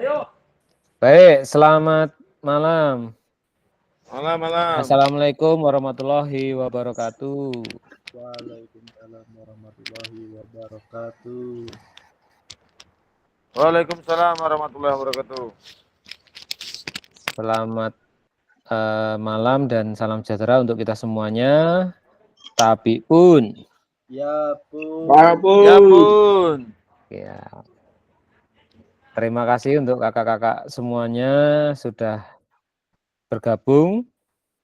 Baik, selamat malam. Malam. Assalamualaikum warahmatullahi wabarakatuh. Waalaikumsalam warahmatullahi wabarakatuh. Waalaikumsalam warahmatullahi wabarakatuh. Selamat malam dan salam sejahtera untuk kita semuanya. Tapi pun, Ya pun. Ya pun. ya, terima kasih untuk kakak-kakak semuanya sudah bergabung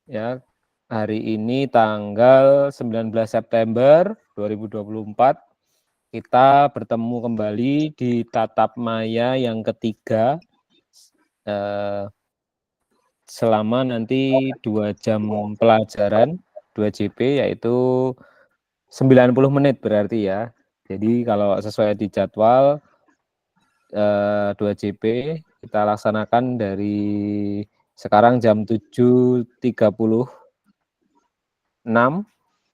ya. Hari ini tanggal 19 September 2024 kita bertemu kembali di tatap maya yang ketiga selama nanti 2 jam pelajaran 2 JP yaitu 90 menit berarti ya. Jadi kalau sesuai di jadwal 2 JP kita laksanakan dari sekarang jam 7.36,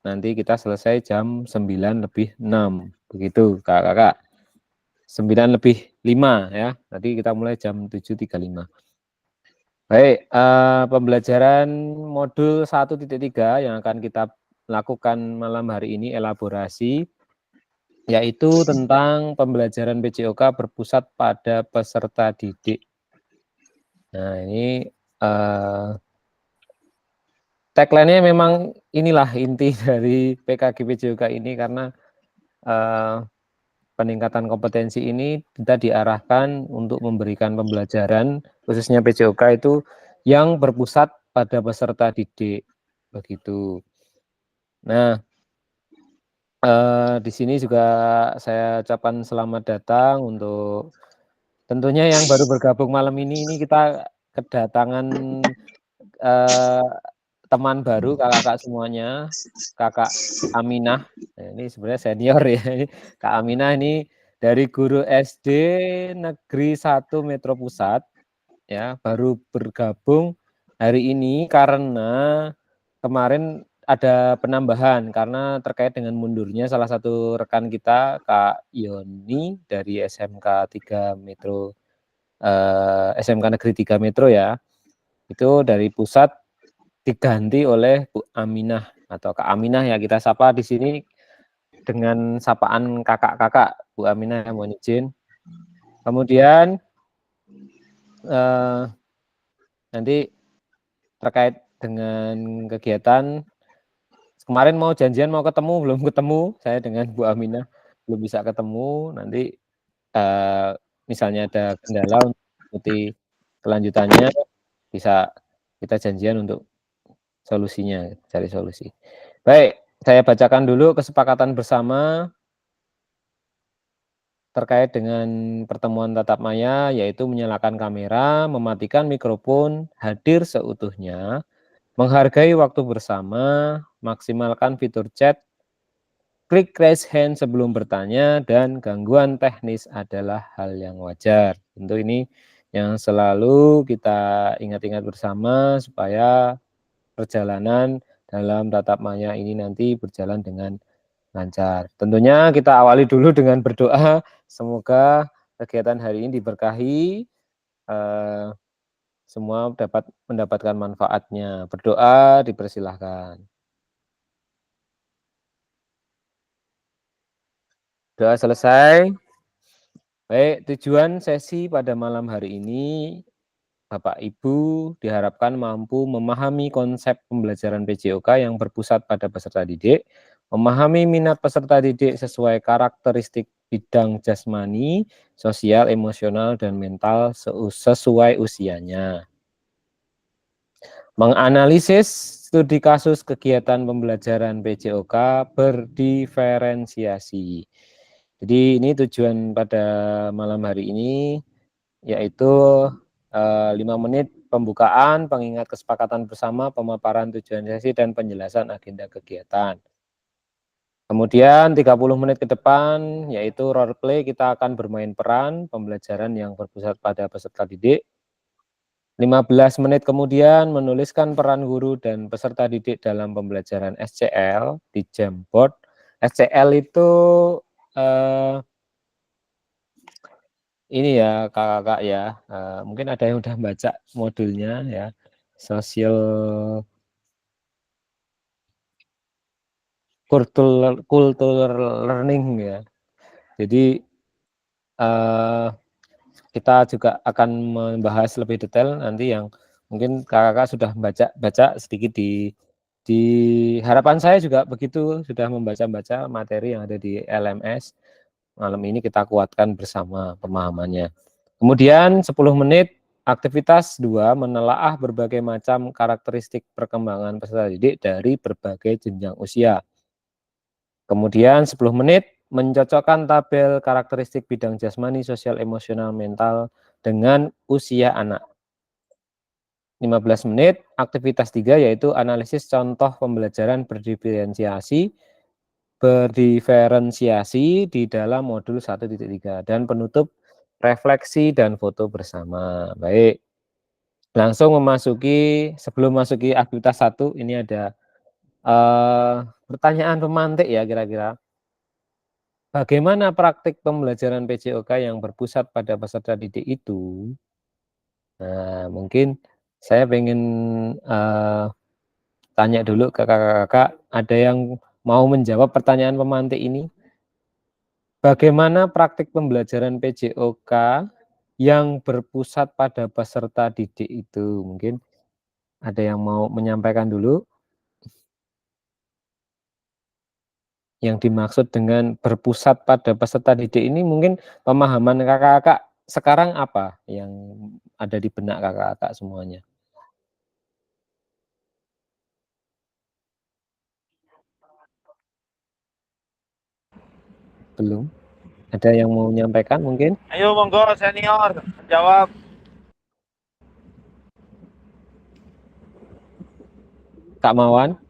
nanti kita selesai jam 9:06. Begitu kakak-kakak. 9:05 ya. Nanti kita mulai jam 7.35. Baik, pembelajaran modul 1.3 yang akan kita lakukan malam hari ini elaborasi, yaitu tentang pembelajaran PJOK berpusat pada peserta didik. Nah, ini tagline-nya memang inilah inti dari PKG PJOK ini, karena peningkatan kompetensi ini kita diarahkan untuk memberikan pembelajaran khususnya PJOK itu yang berpusat pada peserta didik, begitu. Nah, di sini juga saya ucapkan selamat datang untuk tentunya yang baru bergabung malam ini kita kedatangan teman baru kakak-kakak semuanya, Kakak Aminah. Nah, ini sebenarnya senior ya. Kak Aminah ini dari guru SD Negeri 1 Metro Pusat ya, baru bergabung hari ini karena kemarin ada penambahan karena terkait dengan mundurnya salah satu rekan kita, Kak Yoni dari SMK 3 Metro, SMK Negeri 3 Metro ya. Itu dari pusat diganti oleh Bu Aminah atau Kak Aminah ya, kita sapa di sini dengan sapaan kakak-kakak. Bu Aminah, mohon izin. Kemudian nanti terkait dengan kegiatan kemarin mau janjian mau ketemu, belum ketemu saya dengan Bu Aminah, belum bisa ketemu. Nanti misalnya ada kendala untuk mengikuti kelanjutannya bisa kita janjian untuk solusinya, cari solusi. Baik, saya bacakan dulu kesepakatan bersama terkait dengan pertemuan tatap maya, yaitu menyalakan kamera, mematikan mikrofon, hadir seutuhnya, menghargai waktu bersama, maksimalkan fitur chat, klik raise hand sebelum bertanya, dan gangguan teknis adalah hal yang wajar. Tentu ini yang selalu kita ingat-ingat bersama supaya perjalanan dalam tatap maya ini nanti berjalan dengan lancar. Tentunya kita awali dulu dengan berdoa, semoga kegiatan hari ini diberkahi, semua dapat mendapatkan manfaatnya. Berdoa dipersilahkan. Doa selesai. Baik, tujuan sesi pada malam hari ini, Bapak Ibu diharapkan mampu memahami konsep pembelajaran PJOK yang berpusat pada peserta didik, memahami minat peserta didik sesuai karakteristik bidang jasmani, sosial, emosional, dan mental sesuai usianya. Menganalisis studi kasus kegiatan pembelajaran PJOK berdiferensiasi. Jadi ini tujuan pada malam hari ini, yaitu 5 menit pembukaan, pengingat kesepakatan bersama, pemaparan tujuan sesi, dan penjelasan agenda kegiatan. Kemudian 30 menit ke depan, yaitu role play, kita akan bermain peran pembelajaran yang berpusat pada peserta didik. 15 menit kemudian menuliskan peran guru dan peserta didik dalam pembelajaran SCL di Jamboard. SCL itu ini ya kakak ya, mungkin ada yang udah baca modulnya ya, social cultural learning ya. Jadi kita juga akan membahas lebih detail nanti yang mungkin kakak sudah baca sedikit di harapan saya juga begitu, sudah membaca materi yang ada di LMS. Malam ini kita kuatkan bersama pemahamannya. Kemudian 10 menit aktivitas 2 menelaah berbagai macam karakteristik perkembangan peserta didik dari berbagai jenjang usia. Kemudian 10 menit mencocokkan tabel karakteristik bidang jasmani, sosial, emosional, mental dengan usia anak. 15 menit aktivitas 3 yaitu analisis contoh pembelajaran berdiferensiasi di dalam modul 1.3 dan penutup refleksi dan foto bersama. Baik, langsung sebelum masuki aktivitas 1 ini ada pertanyaan pemantik ya kira-kira. Bagaimana praktik pembelajaran PJOK yang berpusat pada peserta didik itu? Nah, mungkin saya pengen tanya dulu ke kakak-kakak, ada yang mau menjawab pertanyaan pemantik ini? Bagaimana praktik pembelajaran PJOK yang berpusat pada peserta didik itu? Mungkin ada yang mau menyampaikan dulu? Yang dimaksud dengan berpusat pada peserta didik ini mungkin pemahaman kakak-kakak sekarang apa yang ada di benak kakak-kakak semuanya? Belum? Ada yang mau menyampaikan mungkin? Ayo monggo senior jawab. Kak Mawan,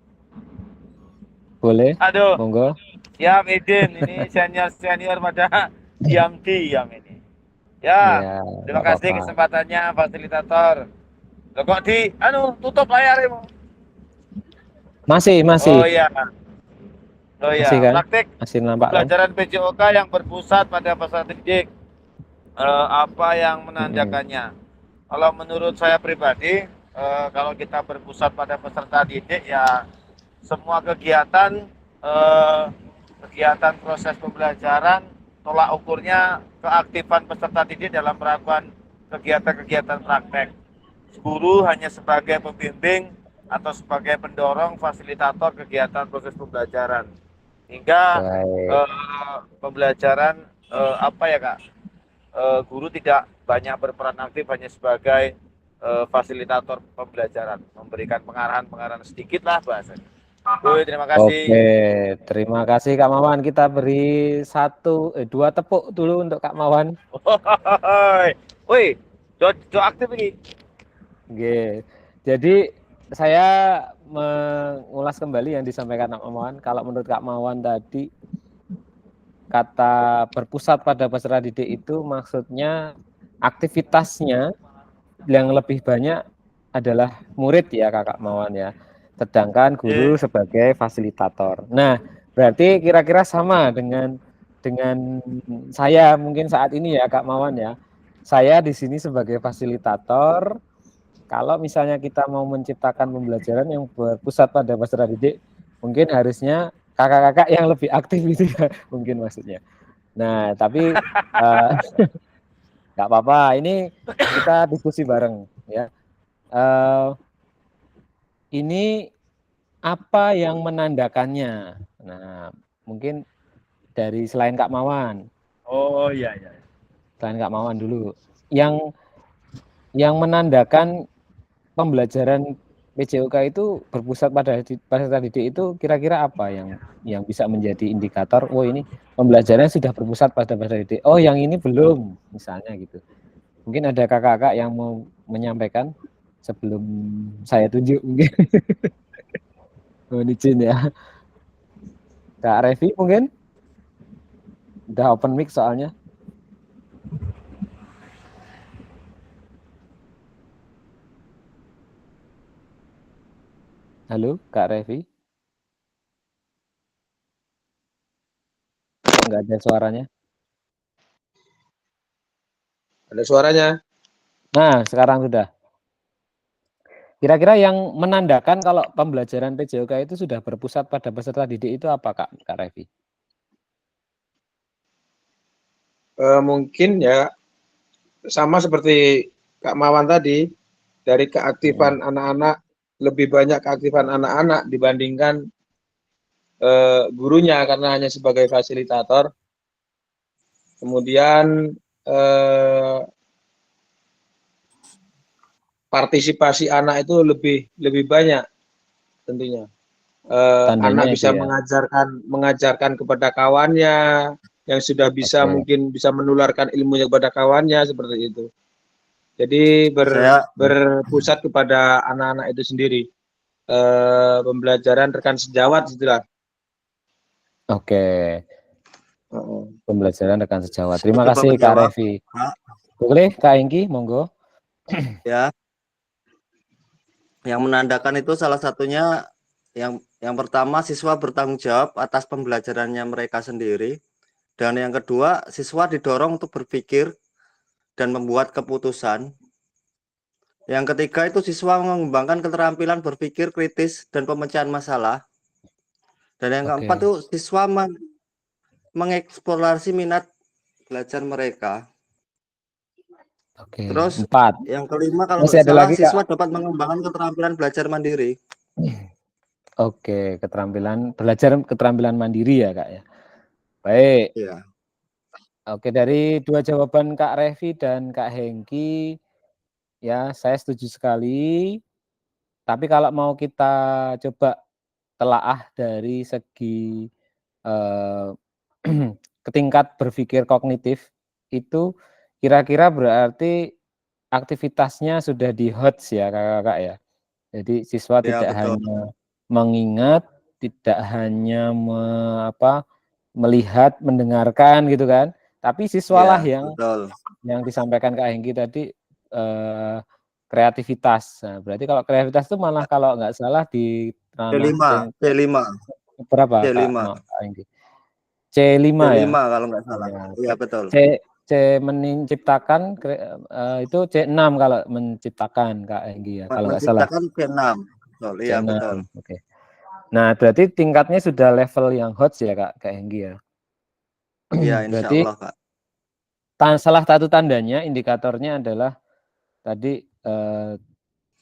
boleh? Aduh, Monggo. siap izin. Ini senior pada diam ini. Ya, Ya, terima nggak kasih apa-apa. kesempatannya fasilitator. Lo kok tutup layarmu? Masih, Oh masih. iya, oh Masih iya. kan? Praktik Masih nampak kan? pembelajaran PJOK yang berpusat pada peserta didik. Apa yang Mm-mm. menandakannya? Kalau menurut saya pribadi, kalau kita berpusat pada peserta didik ya semua eh, kegiatan proses pembelajaran tolak ukurnya keaktifan peserta didik dalam melakukan kegiatan-kegiatan praktek. Guru hanya sebagai pembimbing atau sebagai pendorong fasilitator kegiatan proses pembelajaran hingga Baik. pembelajaran apa ya Kak, guru tidak banyak berperan aktif, hanya sebagai fasilitator pembelajaran, memberikan pengarahan-pengarahan sedikit lah bahasanya. Terima Oke, kasih. terima kasih Kak Mawan. Kita beri dua tepuk dulu untuk Kak Mawan. Woi, do aktif ini. Oke. Jadi saya mengulas kembali yang disampaikan Kak Mawan. Kalau menurut Kak Mawan tadi kata berpusat pada peserta didik itu maksudnya aktivitasnya yang lebih banyak adalah murid ya Kakak Mawan ya. Sedangkan guru Yeah. sebagai fasilitator. Nah, berarti kira-kira sama dengan saya mungkin saat ini ya Kak Mawan ya. Saya di sini sebagai fasilitator. Kalau misalnya kita mau menciptakan pembelajaran yang berpusat pada peserta didik, mungkin harusnya kakak-kakak yang lebih aktif itu ya, mungkin maksudnya. Nah, tapi nggak apa-apa. Ini kita diskusi bareng ya. Uh, ini apa yang menandakannya? Nah, mungkin dari selain Kak Mawan, Oh iya iya. selain Kak Mawan dulu, yang menandakan pembelajaran PJOK itu berpusat pada peserta didik itu kira-kira apa yang bisa menjadi indikator? Oh ini pembelajaran sudah berpusat pada peserta didik. Oh yang ini belum, misalnya gitu. Mungkin ada kakak-kakak yang mau menyampaikan sebelum saya tunjuk mungkin. Mohon izin ya. Kak Revi mungkin udah open mic soalnya. Halo Kak Revi. Kok nggak ada suaranya? Ada suaranya. Nah, sekarang sudah. Kira-kira yang menandakan kalau pembelajaran PJOK itu sudah berpusat pada peserta didik itu apa, Kak Revi? Mungkin ya sama seperti Kak Mawan tadi, dari keaktifan anak-anak, lebih banyak keaktifan anak-anak dibandingkan gurunya karena hanya sebagai fasilitator. Kemudian partisipasi anak itu lebih banyak tentunya. Tandanya Anak itu bisa ya. mengajarkan kepada kawannya, yang sudah bisa mungkin bisa menularkan ilmunya kepada kawannya seperti itu. Jadi berpusat kepada anak-anak itu sendiri. Pembelajaran rekan sejawat itulah. Oke. Pembelajaran rekan sejawat. Terima Coba kasih Kak menjawab, Revi. Pak. Boleh Kak Engki, monggo. Ya, yang menandakan itu salah satunya yang pertama siswa bertanggung jawab atas pembelajarannya mereka sendiri, dan yang kedua siswa didorong untuk berpikir dan membuat keputusan. Yang ketiga itu siswa mengembangkan keterampilan berpikir kritis dan pemecahan masalah. Dan yang keempat itu siswa mengeksplorasi minat belajar mereka. Terus 4. yang kelima kalau Masih nggak ada salah lagi, siswa Kak? dapat mengembangkan keterampilan belajar mandiri. Oke, keterampilan mandiri ya, Kak ya. Baik. Ya. Oke, dari dua jawaban Kak Revi dan Kak Hengki, ya saya setuju sekali. Tapi kalau mau kita coba telaah dari segi tingkat berpikir kognitif, itu kira-kira berarti aktivitasnya sudah di HOTS ya, Kakak ya. Jadi siswa Ya, tidak betul. hanya mengingat, tidak hanya melihat, mendengarkan gitu kan, tapi siswalah Ya, yang betul. disampaikan Kak Hengki tadi kreativitas. Nah, berarti kalau kreativitas itu malah kalau nggak salah di ranah C5 berapa C5 Kak Hengki? C5 ya. C5 kalau nggak salah. Iya, betul. C menciptakan itu C6 kalau menciptakan Kak Hengki ya, kalau nggak salah. Menciptakan C6. Betul, iya C6. betul. Oke. Nah, berarti tingkatnya sudah level yang HOTS ya Kak Hengki ya. Iya, insya Berarti Allah, Kak. salah satu tandanya, indikatornya adalah tadi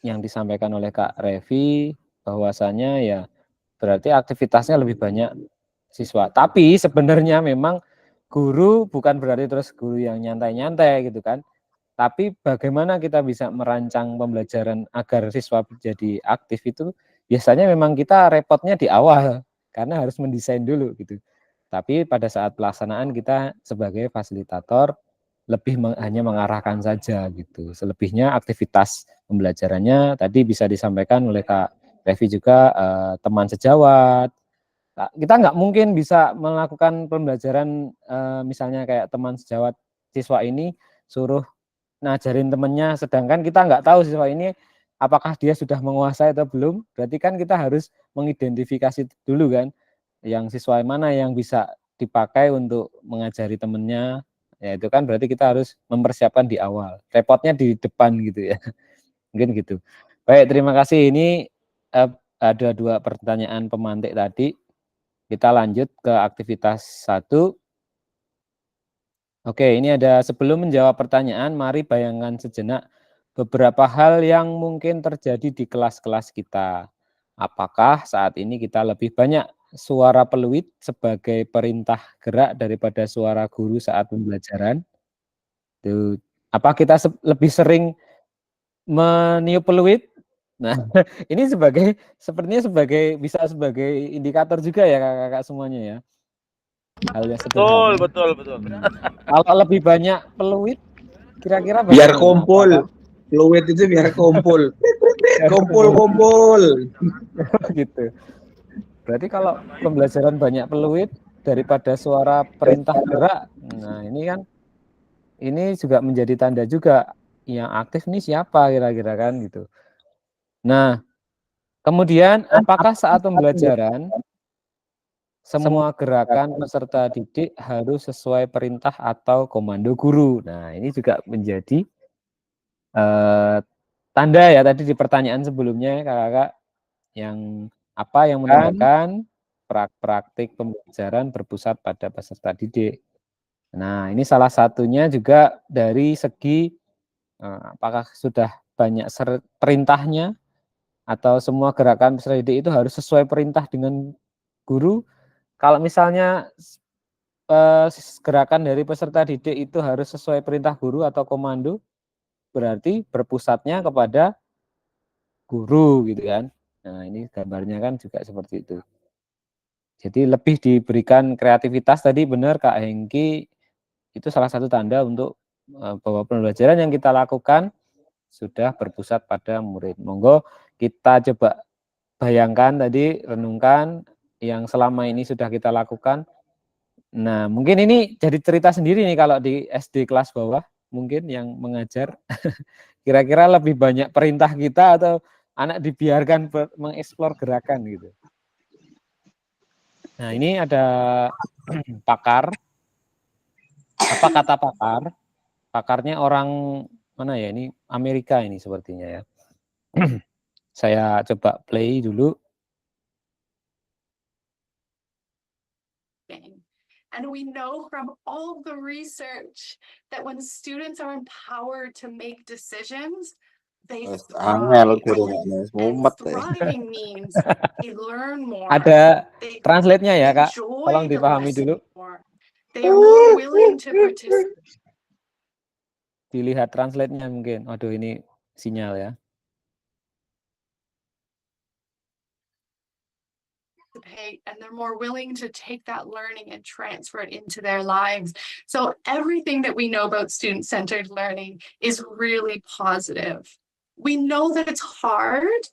yang disampaikan oleh Kak Revi, bahwasanya ya berarti aktivitasnya lebih banyak siswa. Tapi sebenarnya memang guru bukan berarti terus guru yang nyantai-nyantai gitu kan. Tapi bagaimana kita bisa merancang pembelajaran agar siswa jadi aktif itu biasanya memang kita repotnya di awal karena harus mendesain dulu gitu. Tapi pada saat pelaksanaan kita sebagai fasilitator lebih hanya mengarahkan saja gitu. Selebihnya aktivitas pembelajarannya tadi bisa disampaikan oleh Kak Revi juga teman sejawat. Kita nggak mungkin bisa melakukan pembelajaran misalnya kayak teman sejawat siswa ini suruh ngajarin temennya, sedangkan kita nggak tahu siswa ini apakah dia sudah menguasai atau belum. Berarti kan kita harus mengidentifikasi dulu kan yang siswa mana yang bisa dipakai untuk mengajari temennya. Ya itu kan berarti kita harus mempersiapkan di awal. Repotnya di depan gitu ya. Mungkin gitu. Baik, terima kasih. Ini ada 2 pertanyaan pemantik tadi. Kita lanjut ke aktivitas 1. Oke, ini ada sebelum menjawab pertanyaan, mari bayangkan sejenak beberapa hal yang mungkin terjadi di kelas-kelas kita. Apakah saat ini kita lebih banyak suara peluit sebagai perintah gerak daripada suara guru saat pembelajaran? Tuh. Apa kita lebih sering meniup peluit? Nah, ini sepertinya bisa sebagai indikator juga ya kakak-kakak semuanya ya. Hal yang sederhana. Betul. Kalau lebih banyak peluit, kira-kira Biar bagaimana? kumpul. Fluid itu biar kumpul. Kumpul. Gitu. Berarti kalau pembelajaran banyak peluit daripada suara perintah gerak, nah ini juga menjadi tanda juga yang aktif nih siapa kira-kira kan gitu. Nah, kemudian apakah saat pembelajaran semua gerakan peserta didik harus sesuai perintah atau komando guru. Nah, ini juga menjadi tanda ya tadi di pertanyaan sebelumnya kakak-kakak yang apa yang menandakan praktik pembelajaran berpusat pada peserta didik. Nah, ini salah satunya juga dari segi apakah sudah banyak perintahnya atau semua gerakan peserta didik itu harus sesuai perintah dengan guru. Kalau misalnya gerakan dari peserta didik itu harus sesuai perintah guru atau komando, berarti berpusatnya kepada guru gitu kan. Nah, ini gambarnya kan juga seperti itu. Jadi lebih diberikan kreativitas tadi benar Kak Hengki, itu salah satu tanda untuk bahwa pembelajaran yang kita lakukan sudah berpusat pada murid. Monggo kita coba bayangkan tadi, renungkan yang selama ini sudah kita lakukan. Nah, mungkin ini jadi cerita sendiri nih kalau di SD kelas bawah, mungkin yang mengajar. Kira-kira lebih banyak perintah kita atau anak dibiarkan mengeksplor gerakan gitu. Nah, ini ada pakar. Apa kata pakar? Pakarnya orang mana ya? Ini Amerika ini sepertinya ya. Saya coba play dulu. And we know from all the research that when students are empowered to make decisions, they Angel thrive. gurunya, And mumet ya. thriving means they learn more. Ada They translate-nya ya, Kak. enjoy Tolong the dipahami lesson dulu. more. They are more willing to participate. Dilihat translate-nya mungkin. Aduh, ini sinyal ya. And they're more willing to take that learning and transfer it into their lives. So everything that we know about student-centered learning is really positive. We know that it's hard.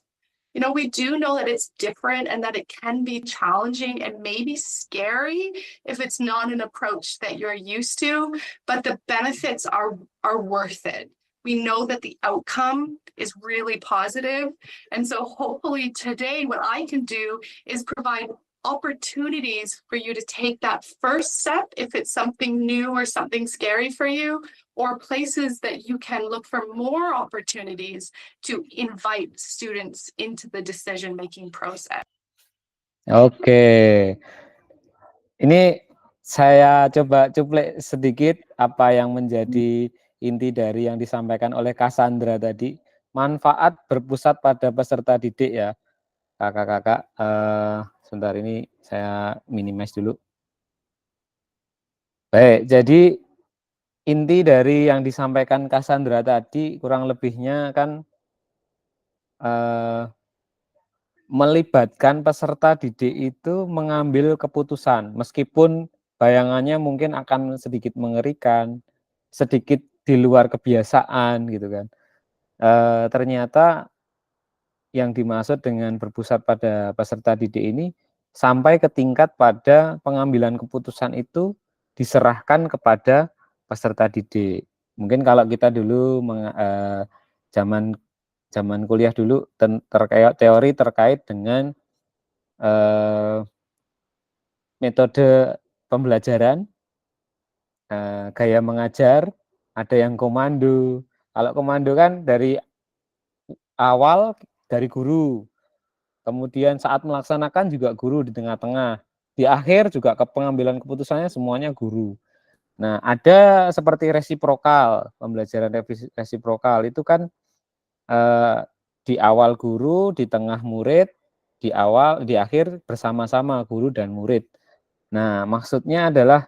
You know, we do know that it's different and that it can be challenging and maybe scary if it's not an approach that you're used to, but the benefits are worth it. We know that the outcome is really positive. And so hopefully today what I can do is provide opportunities for you to take that first step if it's something new or something scary for you, or places that you can look for more opportunities to invite students into the decision-making process. Oke. Ini saya coba cuplek sedikit apa yang menjadi inti dari yang disampaikan oleh Cassandra tadi. Manfaat berpusat pada peserta didik ya, kakak-kakak. Sebentar ini saya minimize dulu. Baik, jadi inti dari yang disampaikan Cassandra tadi kurang lebihnya kan melibatkan peserta didik itu mengambil keputusan, meskipun bayangannya mungkin akan sedikit mengerikan, sedikit di luar kebiasaan gitu kan. Ternyata yang dimaksud dengan berpusat pada peserta didik ini sampai ke tingkat pada pengambilan keputusan itu diserahkan kepada peserta didik. Mungkin kalau kita dulu zaman kuliah dulu terkait teori terkait dengan metode pembelajaran, gaya mengajar, ada yang komando. Kalau komando kan dari awal dari guru, kemudian saat melaksanakan juga guru di tengah-tengah, di akhir juga pengambilan keputusannya semuanya guru. Nah, ada seperti resiprokal, pembelajaran resiprokal itu kan di awal guru, di tengah murid, di akhir bersama-sama guru dan murid. Nah, maksudnya adalah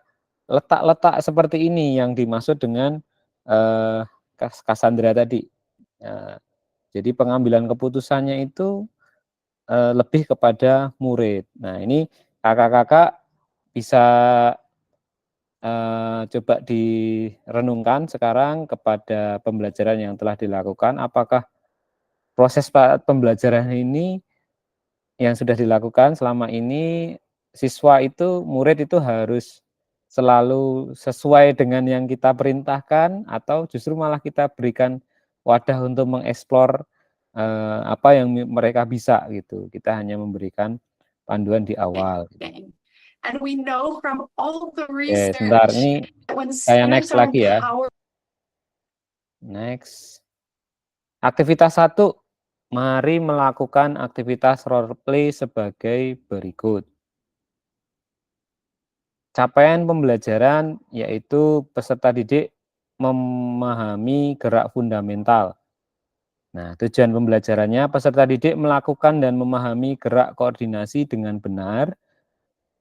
letak-letak seperti ini yang dimaksud dengan Cassandra tadi. Jadi pengambilan keputusannya itu lebih kepada murid. Nah, ini kakak-kakak bisa coba direnungkan sekarang kepada pembelajaran yang telah dilakukan. Apakah proses pembelajaran ini yang sudah dilakukan selama ini, siswa itu, murid itu harus selalu sesuai dengan yang kita perintahkan, atau justru malah kita berikan wadah untuk mengeksplor apa yang mereka bisa gitu. Kita hanya memberikan panduan di awal. And we know from all the Oke, sebentar. research Ini that when saya students next are lagi ya. empowered. Next. Aktivitas 1. Mari melakukan aktivitas role play sebagai berikut. Capaian pembelajaran yaitu peserta didik memahami gerak fundamental. Nah, tujuan pembelajarannya peserta didik melakukan dan memahami gerak koordinasi dengan benar.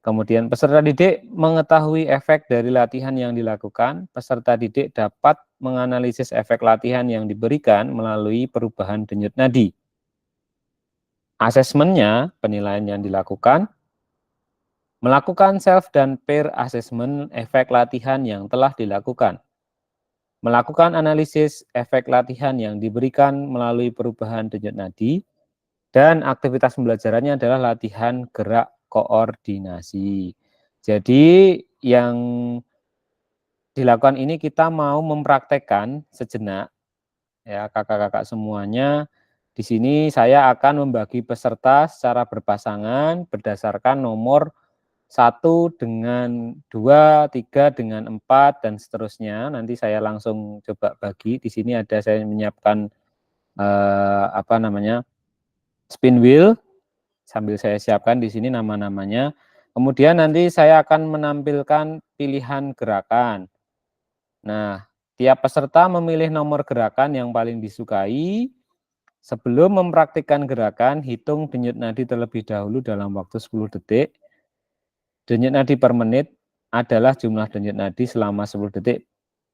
Kemudian peserta didik mengetahui efek dari latihan yang dilakukan. Peserta didik dapat menganalisis efek latihan yang diberikan melalui perubahan denyut nadi. Asesmennya, penilaian yang dilakukan, melakukan self dan peer assessment efek latihan yang telah dilakukan. Melakukan analisis efek latihan yang diberikan melalui perubahan denyut nadi, dan aktivitas pembelajarannya adalah latihan gerak koordinasi. Jadi yang dilakukan ini kita mau mempraktekkan sejenak, ya kakak-kakak semuanya. Di sini saya akan membagi peserta secara berpasangan berdasarkan nomor 1 dengan 2, 3 dengan 4 dan seterusnya. Nanti saya langsung coba bagi. Di sini ada saya menyiapkan spin wheel sambil saya siapkan di sini nama-namanya. Kemudian nanti saya akan menampilkan pilihan gerakan. Nah, tiap peserta memilih nomor gerakan yang paling disukai. Sebelum mempraktikkan gerakan, hitung denyut nadi terlebih dahulu dalam waktu 10 detik. Denyut nadi per menit adalah jumlah denyut nadi selama 10 detik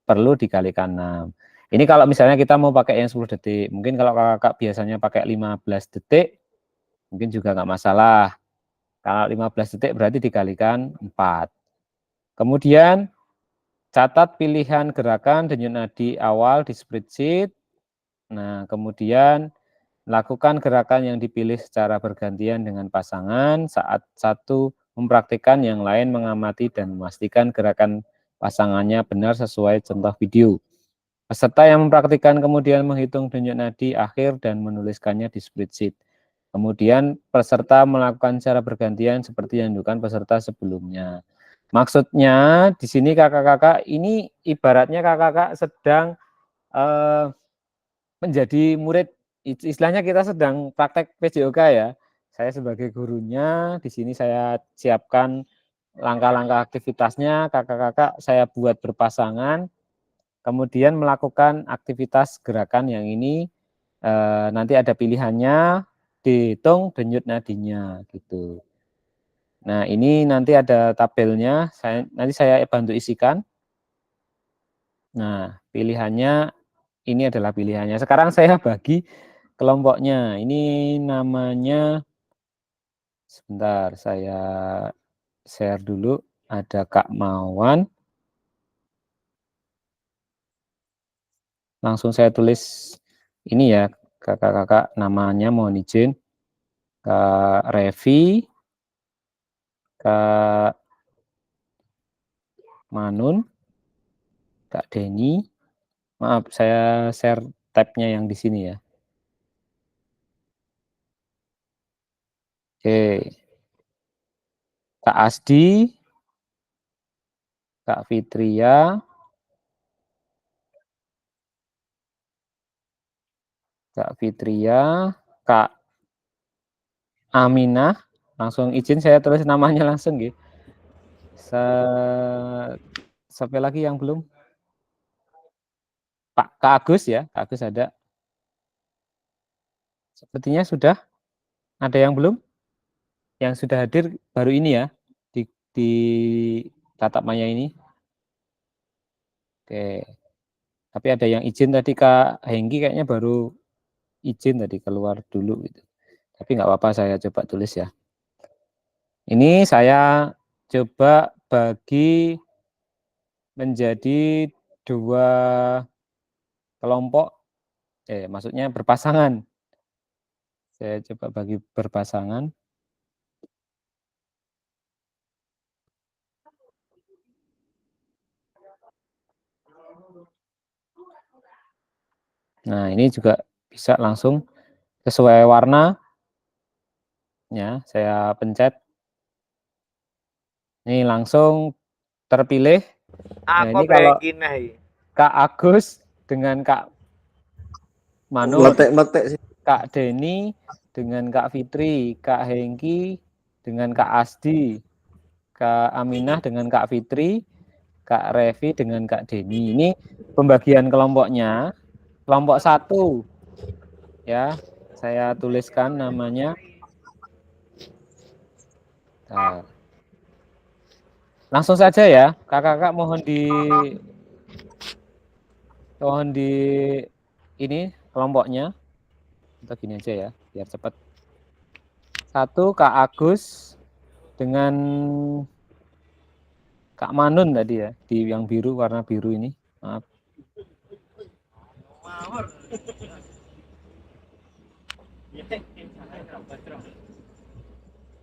perlu dikalikan 6. Ini kalau misalnya kita mau pakai yang 10 detik. Mungkin kalau kakak biasanya pakai 15 detik, mungkin juga nggak masalah. Kalau 15 detik berarti dikalikan 4. Kemudian catat pilihan gerakan denyut nadi awal di spreadsheet. Nah, kemudian lakukan gerakan yang dipilih secara bergantian dengan pasangan. Saat satu mempraktikkan, yang lain mengamati dan memastikan gerakan pasangannya benar sesuai contoh video. Peserta yang mempraktikkan kemudian menghitung denyut nadi akhir dan menuliskannya di spreadsheet. Kemudian peserta melakukan secara bergantian seperti yang dilakukan peserta sebelumnya. Maksudnya di sini kakak-kakak ini ibaratnya kakak-kakak sedang menjadi murid, istilahnya kita sedang praktek PJOK ya. Saya sebagai gurunya, di sini saya siapkan langkah-langkah aktivitasnya, kakak-kakak saya buat berpasangan, kemudian melakukan aktivitas gerakan yang ini, nanti ada pilihannya, dihitung denyut nadinya gitu. Nah, ini nanti ada tabelnya, nanti saya bantu isikan. Nah, pilihannya ini adalah pilihannya. Sekarang saya bagi kelompoknya. Ini namanya, sebentar saya share dulu. Ada Kak Mawan. Langsung saya tulis ini ya, kakak-kakak namanya mohon izin. Kak Revi, Kak Manun, Kak Denny. Maaf, saya share tab-nya yang di sini ya. Oke. Kak Asdi, Kak Fitria, Kak Aminah, langsung izin saya tulis namanya langsung gitu. Sampai lagi yang belum? Kak Agus ya, Kak Agus ada. Sepertinya sudah. Ada yang belum? Yang sudah hadir baru ini ya, di tatap maya ini. Oke. Tapi ada yang izin tadi, Kak Hengki kayaknya baru izin tadi keluar dulu gitu. Tapi nggak apa-apa, saya coba tulis ya. Ini saya coba bagi menjadi 2 kelompok, maksudnya berpasangan. Saya coba bagi berpasangan. Nah, ini juga bisa langsung sesuai warna. Ya, saya pencet. Nih langsung terpilih. Nah, Aku ini kalau pengen nih. Kak Agus dengan Kak Manut, Metek-metek sih. Kak Denny dengan Kak Fitri, Kak Hengki dengan Kak Asdi, Kak Aminah dengan Kak Fitri, Kak Revi dengan Kak Denny. Ini pembagian kelompoknya. Kelompok 1 ya, saya tuliskan namanya. Nah, langsung saja ya, kakak-kakak mohon di ini kelompoknya. Kita gini aja ya, biar cepat. 1 Kak Agus dengan Kak Manun tadi ya, di yang biru, warna biru ini. Maaf.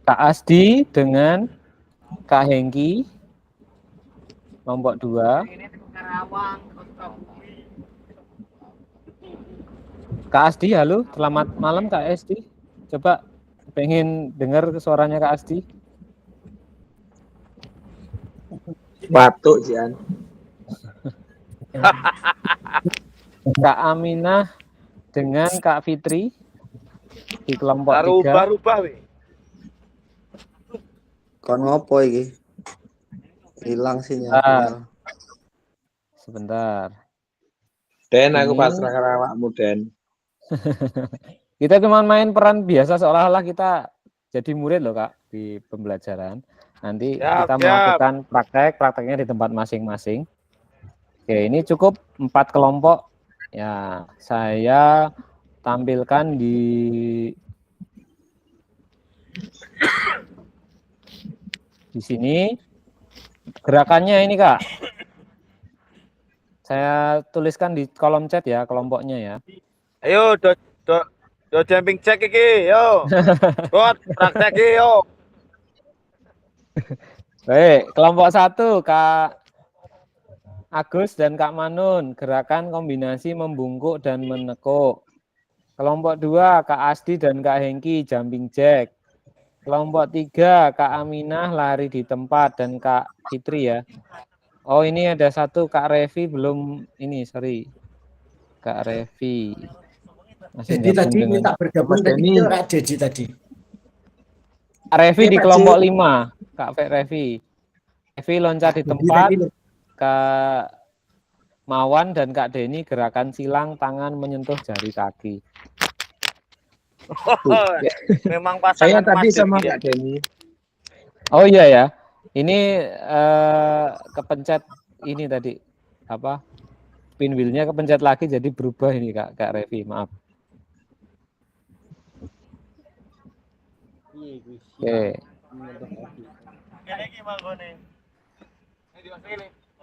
Kak Asdi dengan Kak Hengki, kelompok 2. Kak Asdi, halo, selamat malam Kak Asdi. Coba pengen dengar suaranya Kak Asdi. Batuk Jian. Kak Aminah dengan Kak Fitri di kelompok 3. Rubah-rubah weh. Kon ngopo iki? Hilang sinyal. Sebentar. Den, aku Ini- pasrah karo awakmu, Den. Kita cuma main peran biasa seolah-olah kita jadi murid loh Kak di pembelajaran. Nanti Siap, kita siap. melakukan prakteknya di tempat masing-masing. Oke, ini cukup 4 kelompok. Ya, saya tampilkan di sini gerakannya ini Kak. Saya tuliskan di kolom chat ya kelompoknya ya. Ayo do jumping check iki, yo. Buat praktek iki, yo. Baik, kelompok 1 Kak Agus dan Kak Manun, gerakan kombinasi membungkuk dan menekuk. Kelompok 2 Kak Asdi dan Kak Hengki, jumping jack. Kelompok 3 Kak Aminah, lari di tempat, dan Kak Fitri ya. Oh, ini ada 1 Kak Revi belum ini, sorry. Kak Revi. Masih Jadi tadi dengan minta bergabung Mas tadi Denny. itu Kak Dedi tadi. Kak Revi Iya, di Pak kelompok Ci. 5. Kak Revi. Revi loncat di Jadi tempat. tadi Kak Mawan dan Kak Denny gerakan silang tangan menyentuh jari kaki. Memang Saya pasangan tadi Mas sama Dedi ya. Kak Denny. Oh iya ya. Ini kepencet ini tadi apa? Pinwheelnya kepencet lagi jadi berubah ini Kak Revi, maaf. Oke.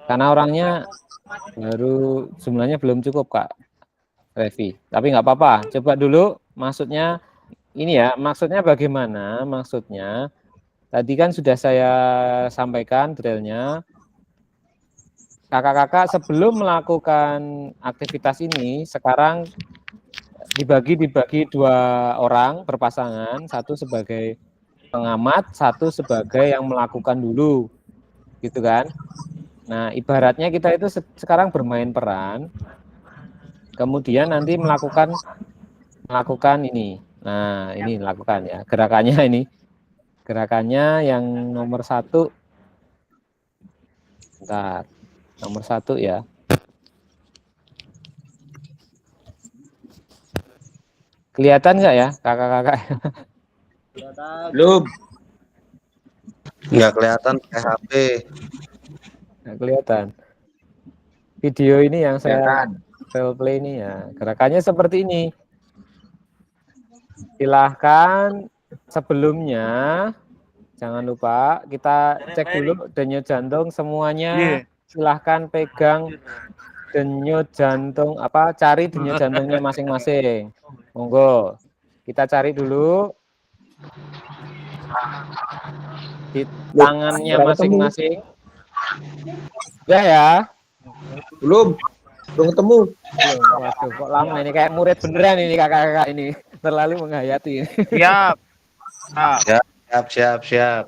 Karena orangnya baru jumlahnya belum cukup Kak Revi. Tapi nggak apa-apa. Coba dulu maksudnya ini ya. Maksudnya bagaimana? Maksudnya tadi kan sudah saya sampaikan drillnya. Kakak-kakak sebelum melakukan aktivitas ini sekarang dibagi 2 orang berpasangan, 1 sebagai pengamat, 1 sebagai yang melakukan dulu, gitu kan? Nah, ibaratnya kita itu sekarang bermain peran, kemudian nanti melakukan ini. Nah, ini lakukan ya gerakannya ini, gerakannya yang nomor 1. Bentar. Nomor 1 ya. Kelihatan nggak ya kakak-kakak? Belum. Nggak kelihatan pakai HP. Nggak kelihatan. Video ini yang saya Kelihatan. role play ini ya. Gerakannya seperti ini. Silahkan sebelumnya jangan lupa kita cek dulu denyut jantung semuanya. Silahkan pegang denyut jantung cari denyut jantungnya masing-masing. Monggo. Kita cari dulu di tangannya masing-masing. Ya. Belum ketemu. Waduh, kok lama ini kayak murid beneran ini kakak-kakak ini. Terlalu menghayati. Siap. Siap.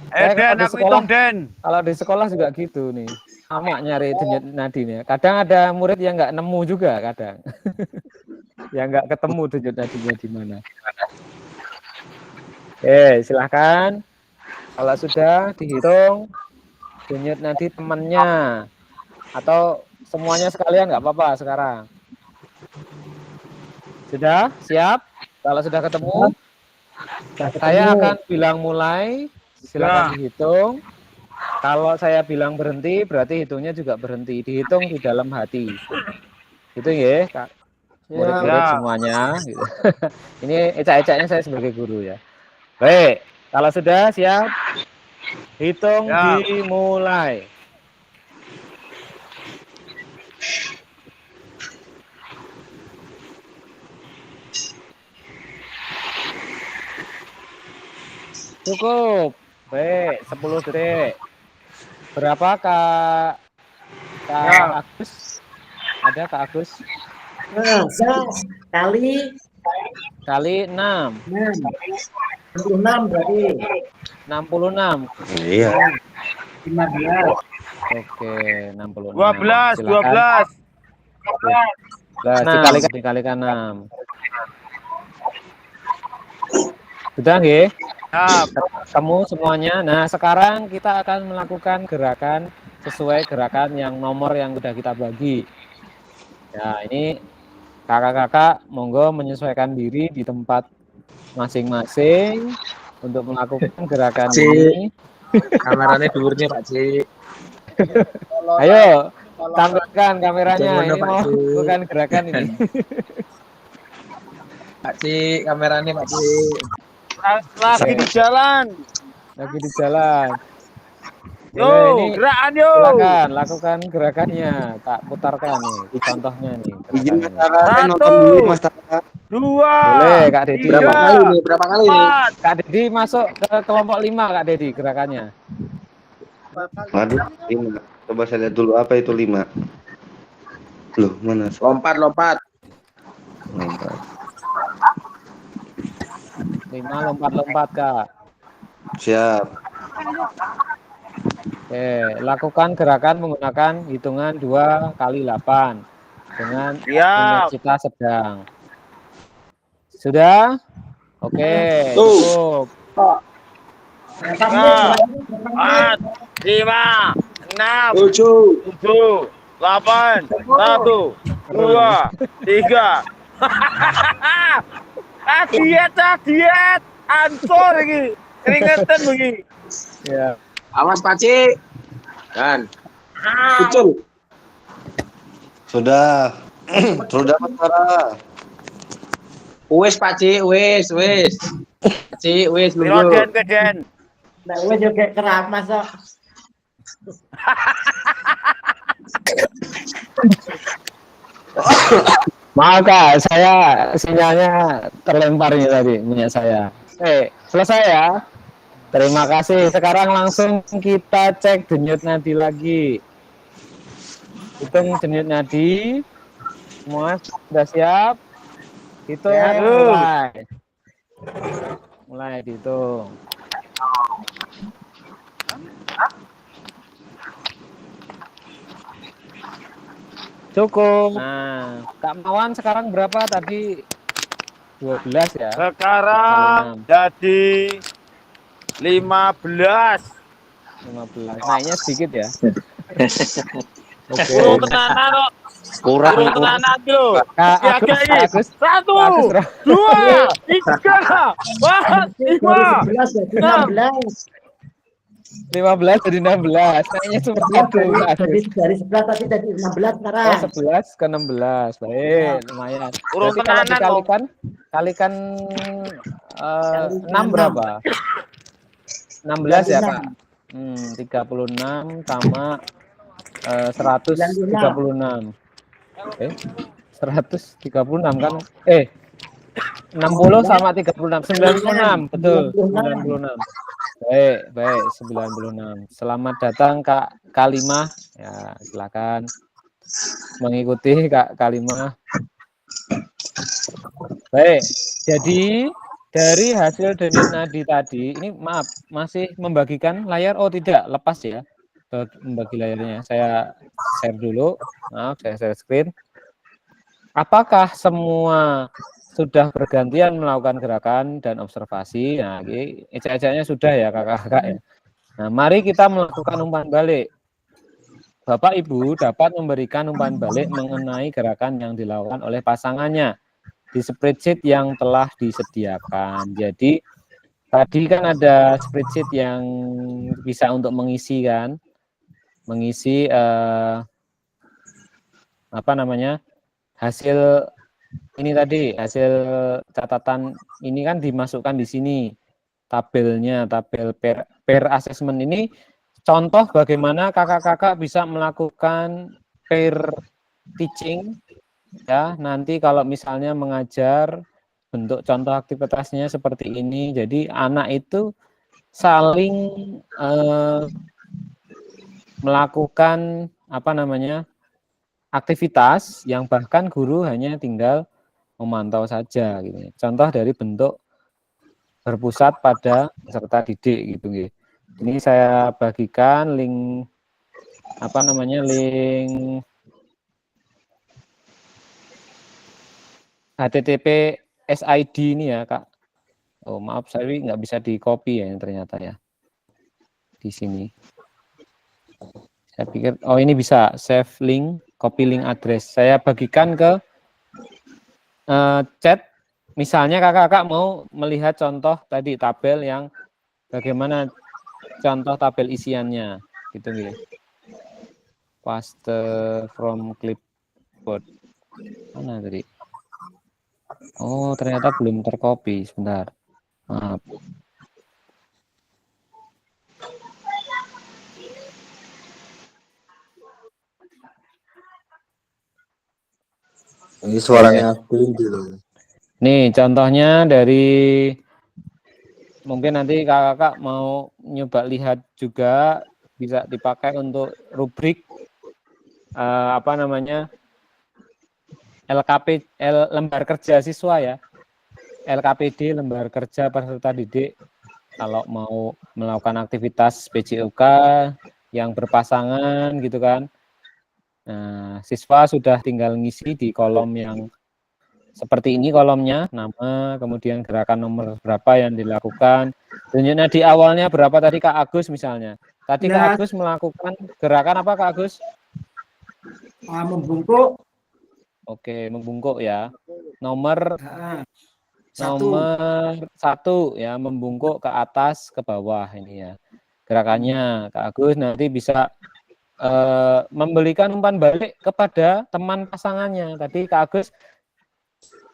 Saya Den, kalau di aku sekolah, hitung Den. kalau di sekolah juga gitu nih. Sama nyari denyut nadinya. Kadang ada murid yang nggak nemu juga kadang. Yang nggak ketemu denyut nadinya di mana. Oke, silahkan. Kalau sudah dihitung denyut nadi temannya atau semuanya sekalian nggak apa-apa sekarang. Sudah? Siap? Kalau sudah ketemu, saya akan bilang mulai. Silakan dihitung. Kalau saya bilang berhenti, berarti hitungnya juga berhenti. Dihitung di dalam hati. Itu ya, Kak. Murid-murid semuanya. Gitu. Ini ecak-ecaknya saya sebagai guru ya. Baik, kalau sudah siap, hitung dimulai. Cukup. Baik, 10 detik. Berapa Kak Agus? Ada Kak Agus? Kali 6. 66 berarti. 66. Iya. 15. Oke, 66. 12, Silakan. 12. Dikalikan 6. Sudah nggih? Kamu semuanya. Nah, sekarang kita akan melakukan gerakan sesuai gerakan yang nomor yang sudah kita bagi. Ya, ini kakak-kakak monggo menyesuaikan diri di tempat masing-masing untuk melakukan gerakan ini. Kameranya dhuwurnya Pak Cik. Ayo, tampilkan kameranya. Jangan Ini Pak mau Cik. melakukan gerakan ini. Pak Cik, kameranya Pak Cik. Lagi di jalan. Lagi di jalan. Yo, Boleh, ini gerakan yo. silakan lakukan gerakannya. Tak putarkan nih contohnya nih. Izin gerakannya. Mas nonton dulu Mas Tata. 2. Boleh Kak Dedi. Berapa kali nih? Berapa kali nih? 4. Kak Dedi masuk ke kelompok 5 Kak Dedi gerakannya. Waduh, 5. Coba saya lihat dulu apa itu 5. Loh, mana? Lompat. Lompat. 5 lompat-lompat Kak. Siap. Oke, lakukan gerakan menggunakan hitungan 2 kali 8 dengan intensitas sedang. Sudah? Oke, cukup. 4, 5, 6, 7, 8, 1, 2, 3. Diet, ancur iki. Keringetan begini. Ya. Awas Pak Cik. Dan. Betul. Sudah. Sudah Mas Tara. Wes Pak Cik, wes. Pak Cik, wes Piro nunggu. Den. Nah, wes juga kerap masuk. Maaf Kak, saya sinyalnya terlempar ini tadi punya saya. Selesai ya. Terima kasih. Sekarang langsung kita cek denyut nadi lagi. Hitung denyut nadi. Semua sudah siap? Hitung mulai. Mulai dihitung. Cukup. Nah, Kak Mawan sekarang berapa tadi? 12 ya? Sekarang jadi 15. 15. Naiknya sedikit ya. Oke. Kurang tenanan kok. Kurang. Tenanan lho. Kak Agus, 1, 2, 3, 4, 5. 11 jadi 16. 15 jadi 16. Naiknya seperti itu. Kak Agus. Jadi dari 11 tadi jadi 16 sekarang. 11 ke 16. Baik, lumayan. Kurang Berarti kalau tenanan kok. kalikan 6 berapa? 16 ya, Kak? 36 sama 136. 136 kan? 60 sama 36. 96, betul. 96. Baik, 96. Selamat datang Kak Kalimah. Ya, silakan mengikuti Kak Kalimah. Baik, jadi dari hasil denyut nadi tadi, ini maaf, masih membagikan layar? Oh tidak, lepas ya membagi layarnya. Saya share dulu, maaf, saya share screen. Apakah semua sudah bergantian melakukan gerakan dan observasi? Nah, ini ejak-ejaknya sudah ya kakak-kakak ya. Nah, mari kita melakukan umpan balik. Bapak Ibu dapat memberikan umpan balik mengenai gerakan yang dilakukan oleh pasangannya di spreadsheet yang telah disediakan. Jadi tadi kan ada spreadsheet yang bisa untuk mengisi kan, mengisi apa namanya, hasil ini tadi, hasil catatan ini kan dimasukkan di sini tabelnya, tabel per assessment ini contoh bagaimana kakak-kakak bisa melakukan pair teaching ya. Nanti kalau misalnya mengajar, bentuk contoh aktivitasnya seperti ini. Jadi anak itu saling melakukan apa namanya, aktivitas yang bahkan guru hanya tinggal memantau saja gitu. Contoh dari bentuk berpusat pada peserta didik gitu. Ini saya bagikan link apa namanya, link HTTP SID ini ya Kak. Oh maaf, saya nggak bisa di copy ya ternyata ya di sini. Saya pikir oh ini bisa save link, copy link address. Saya bagikan ke chat. Misalnya kakak-kakak mau melihat contoh tadi tabel yang bagaimana contoh tabel isiannya gitu nih. Paste from clipboard. Mana tadi? Oh, ternyata belum tercopy. Sebentar. Maaf. Ini suaranya Blindy loh. Nih contohnya dari, mungkin nanti kakak-kakak mau nyoba lihat juga, bisa dipakai untuk rubrik apa namanya, LKP, lembar kerja siswa ya, LKPD, lembar kerja peserta didik, kalau mau melakukan aktivitas PJOK yang berpasangan gitu kan. Nah, siswa sudah tinggal ngisi di kolom yang seperti ini kolomnya, nama, kemudian gerakan nomor berapa yang dilakukan. Tunjuknya di awalnya berapa tadi Kak Agus misalnya. Tadi Kak Agus melakukan gerakan apa Kak Agus? Membungkuk. Oke, membungkuk ya. Nomor Satu. nomor 1 ya, membungkuk ke atas ke bawah ini ya. Gerakannya Kak Agus nanti bisa memberikan umpan balik kepada teman pasangannya. Tadi Kak Agus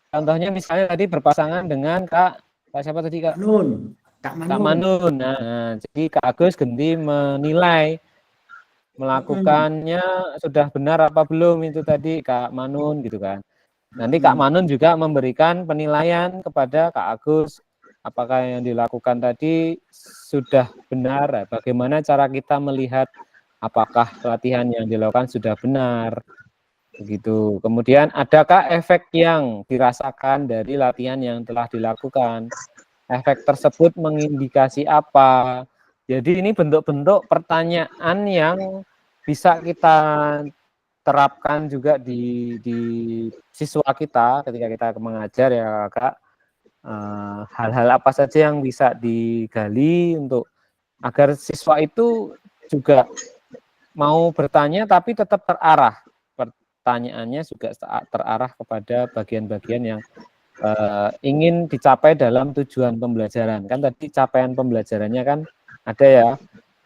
contohnya misalnya tadi berpasangan dengan Kak siapa tadi Kak? Kak Manun. Nah, jadi Kak Agus ganti menilai melakukannya sudah benar apa belum itu tadi Kak Manun gitu kan. Nanti Kak Manun juga memberikan penilaian kepada Kak Agus apakah yang dilakukan tadi sudah benar, bagaimana cara kita melihat apakah latihan yang dilakukan sudah benar. Begitu. Kemudian adakah efek yang dirasakan dari latihan yang telah dilakukan? Efek tersebut mengindikasi apa? Jadi ini bentuk-bentuk pertanyaan yang bisa kita terapkan juga di siswa kita ketika kita mengajar ya Kak. Hal-hal apa saja yang bisa digali untuk agar siswa itu juga mau bertanya tapi tetap terarah. Pertanyaannya juga terarah kepada bagian-bagian yang ingin dicapai dalam tujuan pembelajaran. Kan tadi capaian pembelajarannya kan ada ya.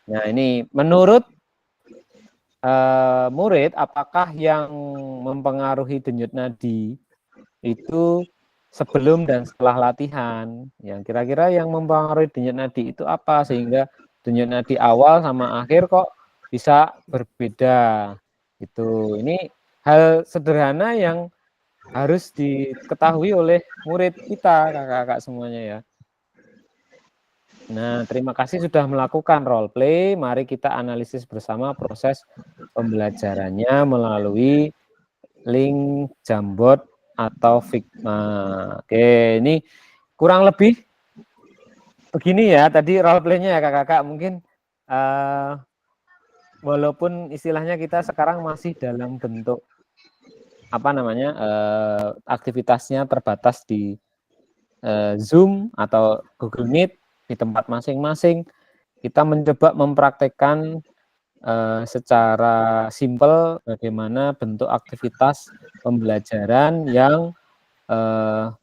Nah ini menurut murid, apakah yang mempengaruhi denyut nadi itu sebelum dan setelah latihan? Yang kira-kira yang mempengaruhi denyut nadi itu apa? Sehingga denyut nadi awal sama akhir kok bisa berbeda. Itu. Ini hal sederhana yang harus diketahui oleh murid kita, kakak-kakak semuanya ya. Nah, terima kasih sudah melakukan role play. Mari kita analisis bersama proses pembelajarannya melalui link Jamboard atau Figma. Oke, ini kurang lebih begini ya, tadi role play-nya ya kakak-kakak, mungkin walaupun istilahnya kita sekarang masih dalam bentuk apa namanya aktivitasnya terbatas di Zoom atau Google Meet di tempat masing-masing, kita mencoba mempraktekkan secara simpel bagaimana bentuk aktivitas pembelajaran yang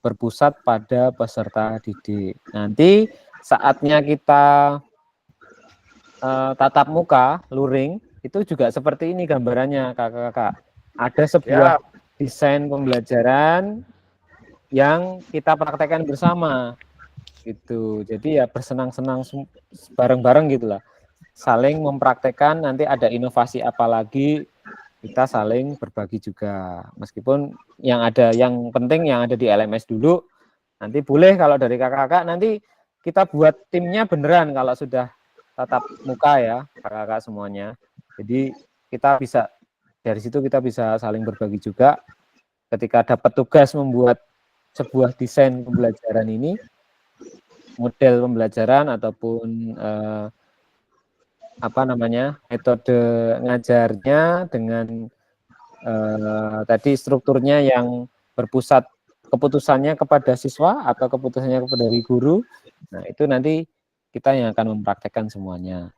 berpusat pada peserta didik. Nanti saatnya kita tatap muka, luring, itu juga seperti ini gambarannya kakak-kakak. Ada sebuah desain pembelajaran yang kita praktekkan bersama gitu. Jadi ya bersenang-senang bareng-bareng gitulah. Saling mempraktekkan, nanti ada inovasi apa lagi, kita saling berbagi juga. Meskipun yang penting yang ada di LMS dulu, nanti boleh kalau dari kakak-kakak nanti kita buat timnya beneran kalau sudah tatap muka ya kakak-kakak semuanya. Jadi kita bisa dari situ kita bisa saling berbagi juga. Ketika dapat tugas membuat sebuah desain pembelajaran ini, model pembelajaran ataupun apa namanya metode ngajarnya dengan tadi strukturnya yang berpusat keputusannya kepada siswa atau keputusannya kepada guru. Nah itu nanti kita yang akan mempraktekkan semuanya.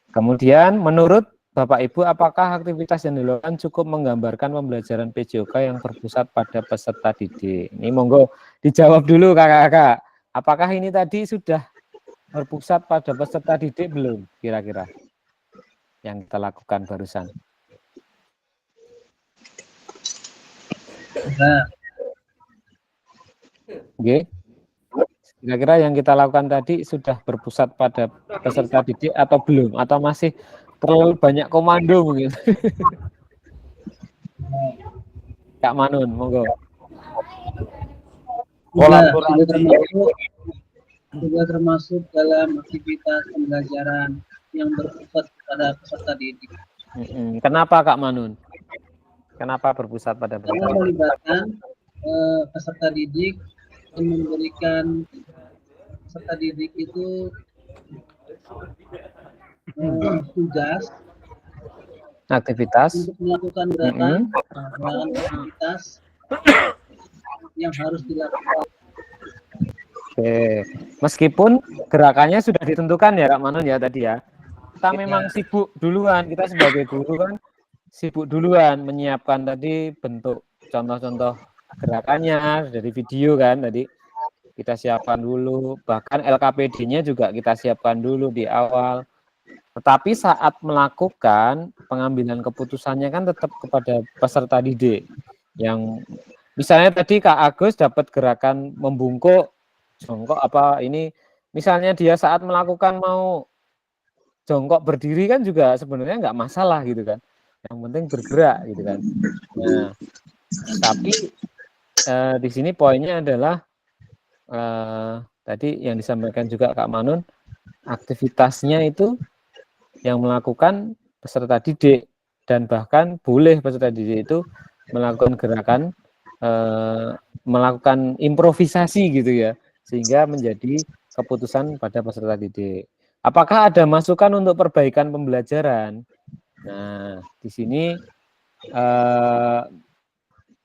Kemudian menurut Bapak Ibu, apakah aktivitas yang dilakukan cukup menggambarkan pembelajaran PJOK yang berpusat pada peserta didik? Ini monggo dijawab dulu kakak-kakak. Apakah ini tadi sudah berpusat pada peserta didik belum kira-kira yang kita lakukan barusan? Oke. Kira-kira yang kita lakukan tadi sudah berpusat pada peserta didik atau belum? Atau masih terlalu banyak komando mungkin? Kak Manun, monggo. Juga termasuk dalam aktivitas pembelajaran yang berpusat pada peserta didik. Kenapa Kak Manun? Kenapa berpusat pada peserta didik? Karena melibatkan peserta didik dan memberikan peserta didik itu tugas aktivitas untuk melakukan gerakan aktivitas yang harus dilakukan. Oke, meskipun gerakannya sudah ditentukan ya Kak Manun ya tadi ya. Kita memang sibuk duluan, kita sebagai guru kan sibuk duluan menyiapkan tadi bentuk contoh-contoh gerakannya dari video kan tadi kita siapkan dulu, bahkan LKPD-nya juga kita siapkan dulu di awal. Tetapi saat melakukan pengambilan keputusannya kan tetap kepada peserta didik. Yang misalnya tadi Kak Agus dapat gerakan membungkuk, jongkok apa ini, misalnya dia saat melakukan mau jongkok berdiri kan juga sebenarnya nggak masalah gitu kan. Yang penting bergerak gitu kan. Nah, tapi di sini poinnya adalah tadi yang disampaikan juga Kak Manun, aktivitasnya itu yang melakukan peserta didik dan bahkan boleh peserta didik itu melakukan gerakan melakukan improvisasi gitu ya, sehingga menjadi keputusan pada peserta didik. Apakah ada masukan untuk perbaikan pembelajaran? Nah, di sini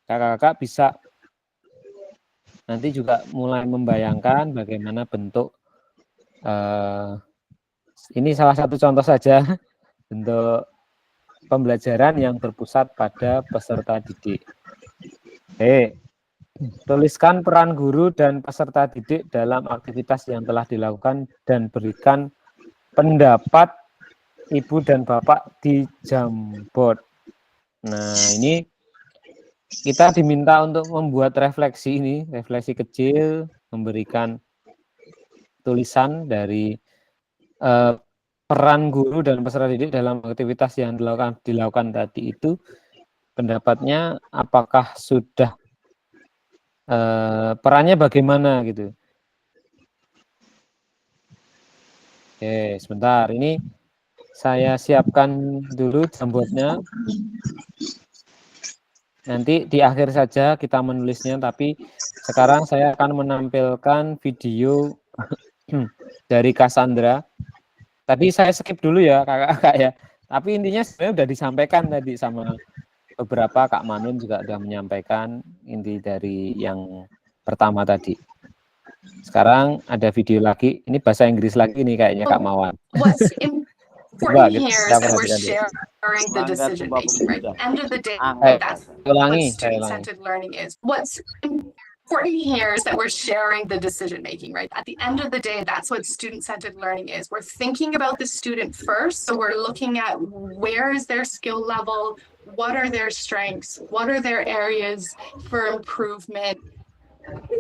kakak-kakak bisa nanti juga mulai membayangkan bagaimana bentuk ini salah satu contoh saja bentuk pembelajaran yang berpusat pada peserta didik. Tuliskan peran guru dan peserta didik dalam aktivitas yang telah dilakukan dan berikan pendapat ibu dan bapak di Jamboard. Nah, ini kita diminta untuk membuat refleksi ini, refleksi kecil, memberikan tulisan dari peran guru dan peserta didik dalam aktivitas yang dilakukan tadi itu, pendapatnya apakah sudah perannya bagaimana gitu. Oke, sebentar, ini saya siapkan dulu Jamboardnya. Nanti di akhir saja kita menulisnya, tapi sekarang saya akan menampilkan video dari Cassandra. Tadi saya skip dulu ya kakak-kakak ya. Tapi intinya sebenarnya udah disampaikan tadi sama beberapa, Kak Manun juga udah menyampaikan inti dari yang pertama tadi. Sekarang ada video lagi, ini bahasa Inggris lagi nih kayaknya Kak Mawan. What's Coba important kita here is that we're perhatikan dulu. sharing the decision making, right? At the end of the day, that's what Ulangi, student-centered learning is. What's important here is that we're sharing the decision making, right? At the end of the day, that's what student-centered learning is. We're thinking about the student first, so we're looking at where is their skill level, what are their strengths, what are their areas for improvement.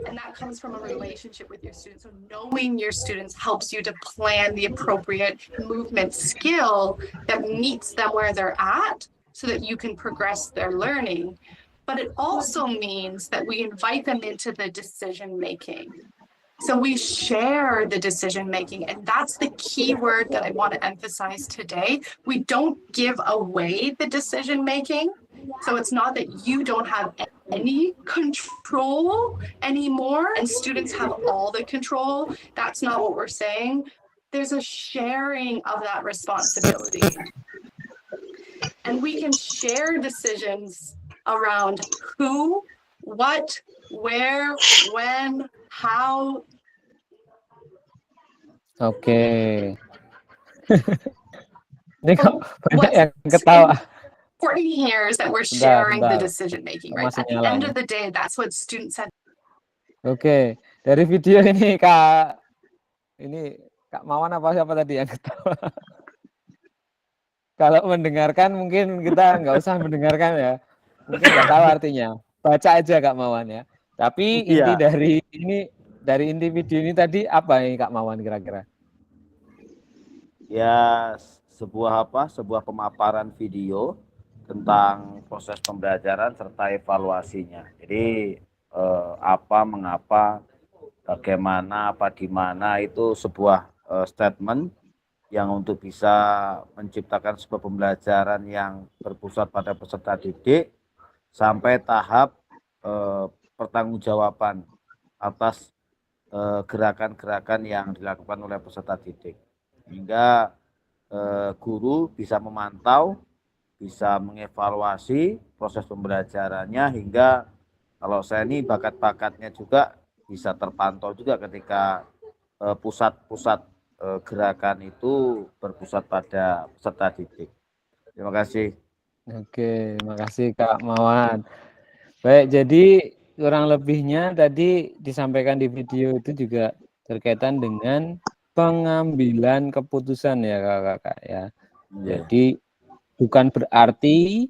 And that comes from a relationship with your students. So knowing your students helps you to plan the appropriate movement skill that meets them where they're at so that you can progress their learning. But it also means that we invite them into the decision making. So we share the decision making, and that's the key word that I want to emphasize today. We don't give away the decision making. So it's not that you don't have any control anymore and students have all the control. That's not what we're saying. There's a sharing of that responsibility. And we can share decisions around who, what, where, when, how. Oke. Ini kok banyak yang ketawa. Important here is that we're sharing the decision making, right? At the end of the day, that's what students said. Oke, dari video ini Kak Mawan apa siapa tadi yang ketawa? Kalau mendengarkan mungkin kita nggak usah mendengarkan ya, mungkin nggak tahu artinya. Baca aja Kak Mawan ya. Tapi inti dari inti video ini tadi apa nih Kak Mawan kira-kira? Ya sebuah pemaparan video tentang proses pembelajaran serta evaluasinya. Jadi apa, mengapa, bagaimana, apa, di mana itu sebuah statement yang untuk bisa menciptakan sebuah pembelajaran yang berpusat pada peserta didik sampai tahap pertanggungjawaban atas gerakan-gerakan yang dilakukan oleh peserta didik. Hingga guru bisa memantau, bisa mengevaluasi proses pembelajarannya, hingga kalau saya ini bakat-bakatnya juga bisa terpantau juga ketika pusat-pusat gerakan itu berpusat pada peserta didik. Terima kasih. Oke, makasih Kak Mawan. Baik, jadi kurang lebihnya tadi disampaikan di video itu juga berkaitan dengan pengambilan keputusan ya kakak-kakak ya. Jadi bukan berarti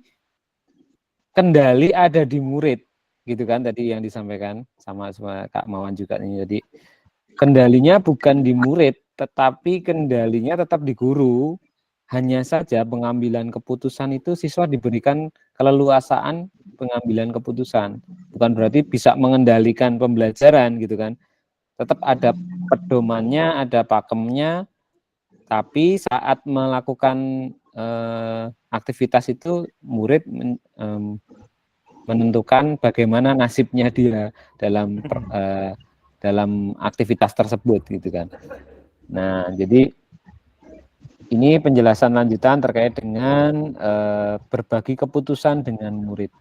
kendali ada di murid, gitu kan tadi yang disampaikan sama Kak Mawan juga nih. Jadi kendalinya bukan di murid, tetapi kendalinya tetap di guru. Hanya saja pengambilan keputusan itu siswa diberikan keleluasaan pengambilan keputusan. Bukan berarti bisa mengendalikan pembelajaran gitu kan. Tetap ada pedomannya, ada pakemnya, tapi saat melakukan aktivitas itu murid menentukan bagaimana nasibnya dia dalam aktivitas tersebut gitu kan. Nah, jadi ini penjelasan lanjutan terkait dengan berbagi keputusan dengan murid.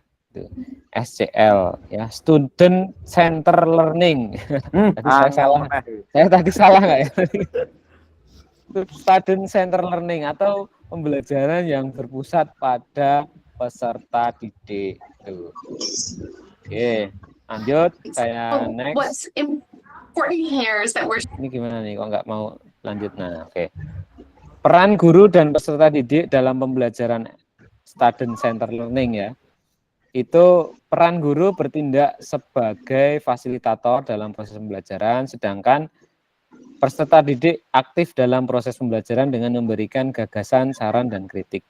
SCL ya, Student Center Learning. Saya tadi salah nggak ya? Student Center Learning atau pembelajaran yang berpusat pada peserta didik. Oke, lanjut. Saya next. Ini gimana nih? Kok nggak mau lanjut? Nah, oke. Peran guru dan peserta didik dalam pembelajaran Student Center Learning ya. Itu peran guru bertindak sebagai fasilitator dalam proses pembelajaran, sedangkan peserta didik aktif dalam proses pembelajaran dengan memberikan gagasan, saran, dan kritik.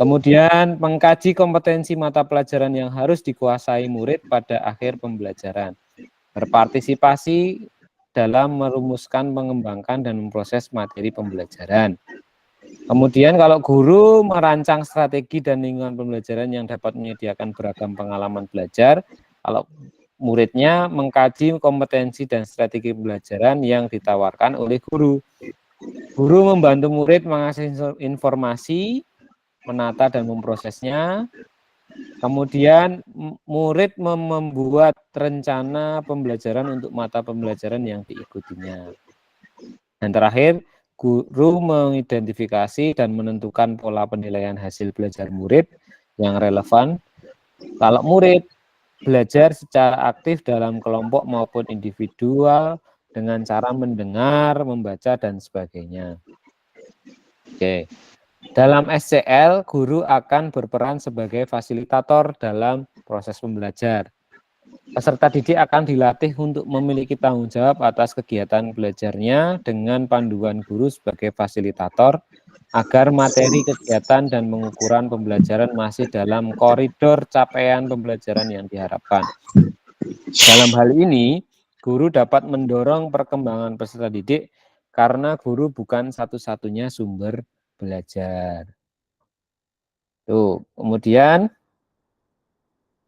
Kemudian mengkaji kompetensi mata pelajaran yang harus dikuasai murid pada akhir pembelajaran. Berpartisipasi dalam merumuskan, mengembangkan, dan memproses materi pembelajaran. Kemudian kalau guru merancang strategi dan lingkungan pembelajaran yang dapat menyediakan beragam pengalaman belajar, kalau muridnya mengkaji kompetensi dan strategi pembelajaran yang ditawarkan oleh guru. Guru membantu murid mengakses informasi, menata dan memprosesnya. Kemudian murid membuat rencana pembelajaran untuk mata pembelajaran yang diikutinya. Dan terakhir, guru mengidentifikasi dan menentukan pola penilaian hasil belajar murid yang relevan. Kalau murid belajar secara aktif dalam kelompok maupun individual dengan cara mendengar, membaca, dan sebagainya. Oke. Dalam SCL, guru akan berperan sebagai fasilitator dalam proses pembelajar. Peserta didik akan dilatih untuk memiliki tanggung jawab atas kegiatan belajarnya dengan panduan guru sebagai fasilitator agar materi kegiatan dan pengukuran pembelajaran masih dalam koridor capaian pembelajaran yang diharapkan. Dalam hal ini, guru dapat mendorong perkembangan peserta didik karena guru bukan satu-satunya sumber belajar. Tuh, kemudian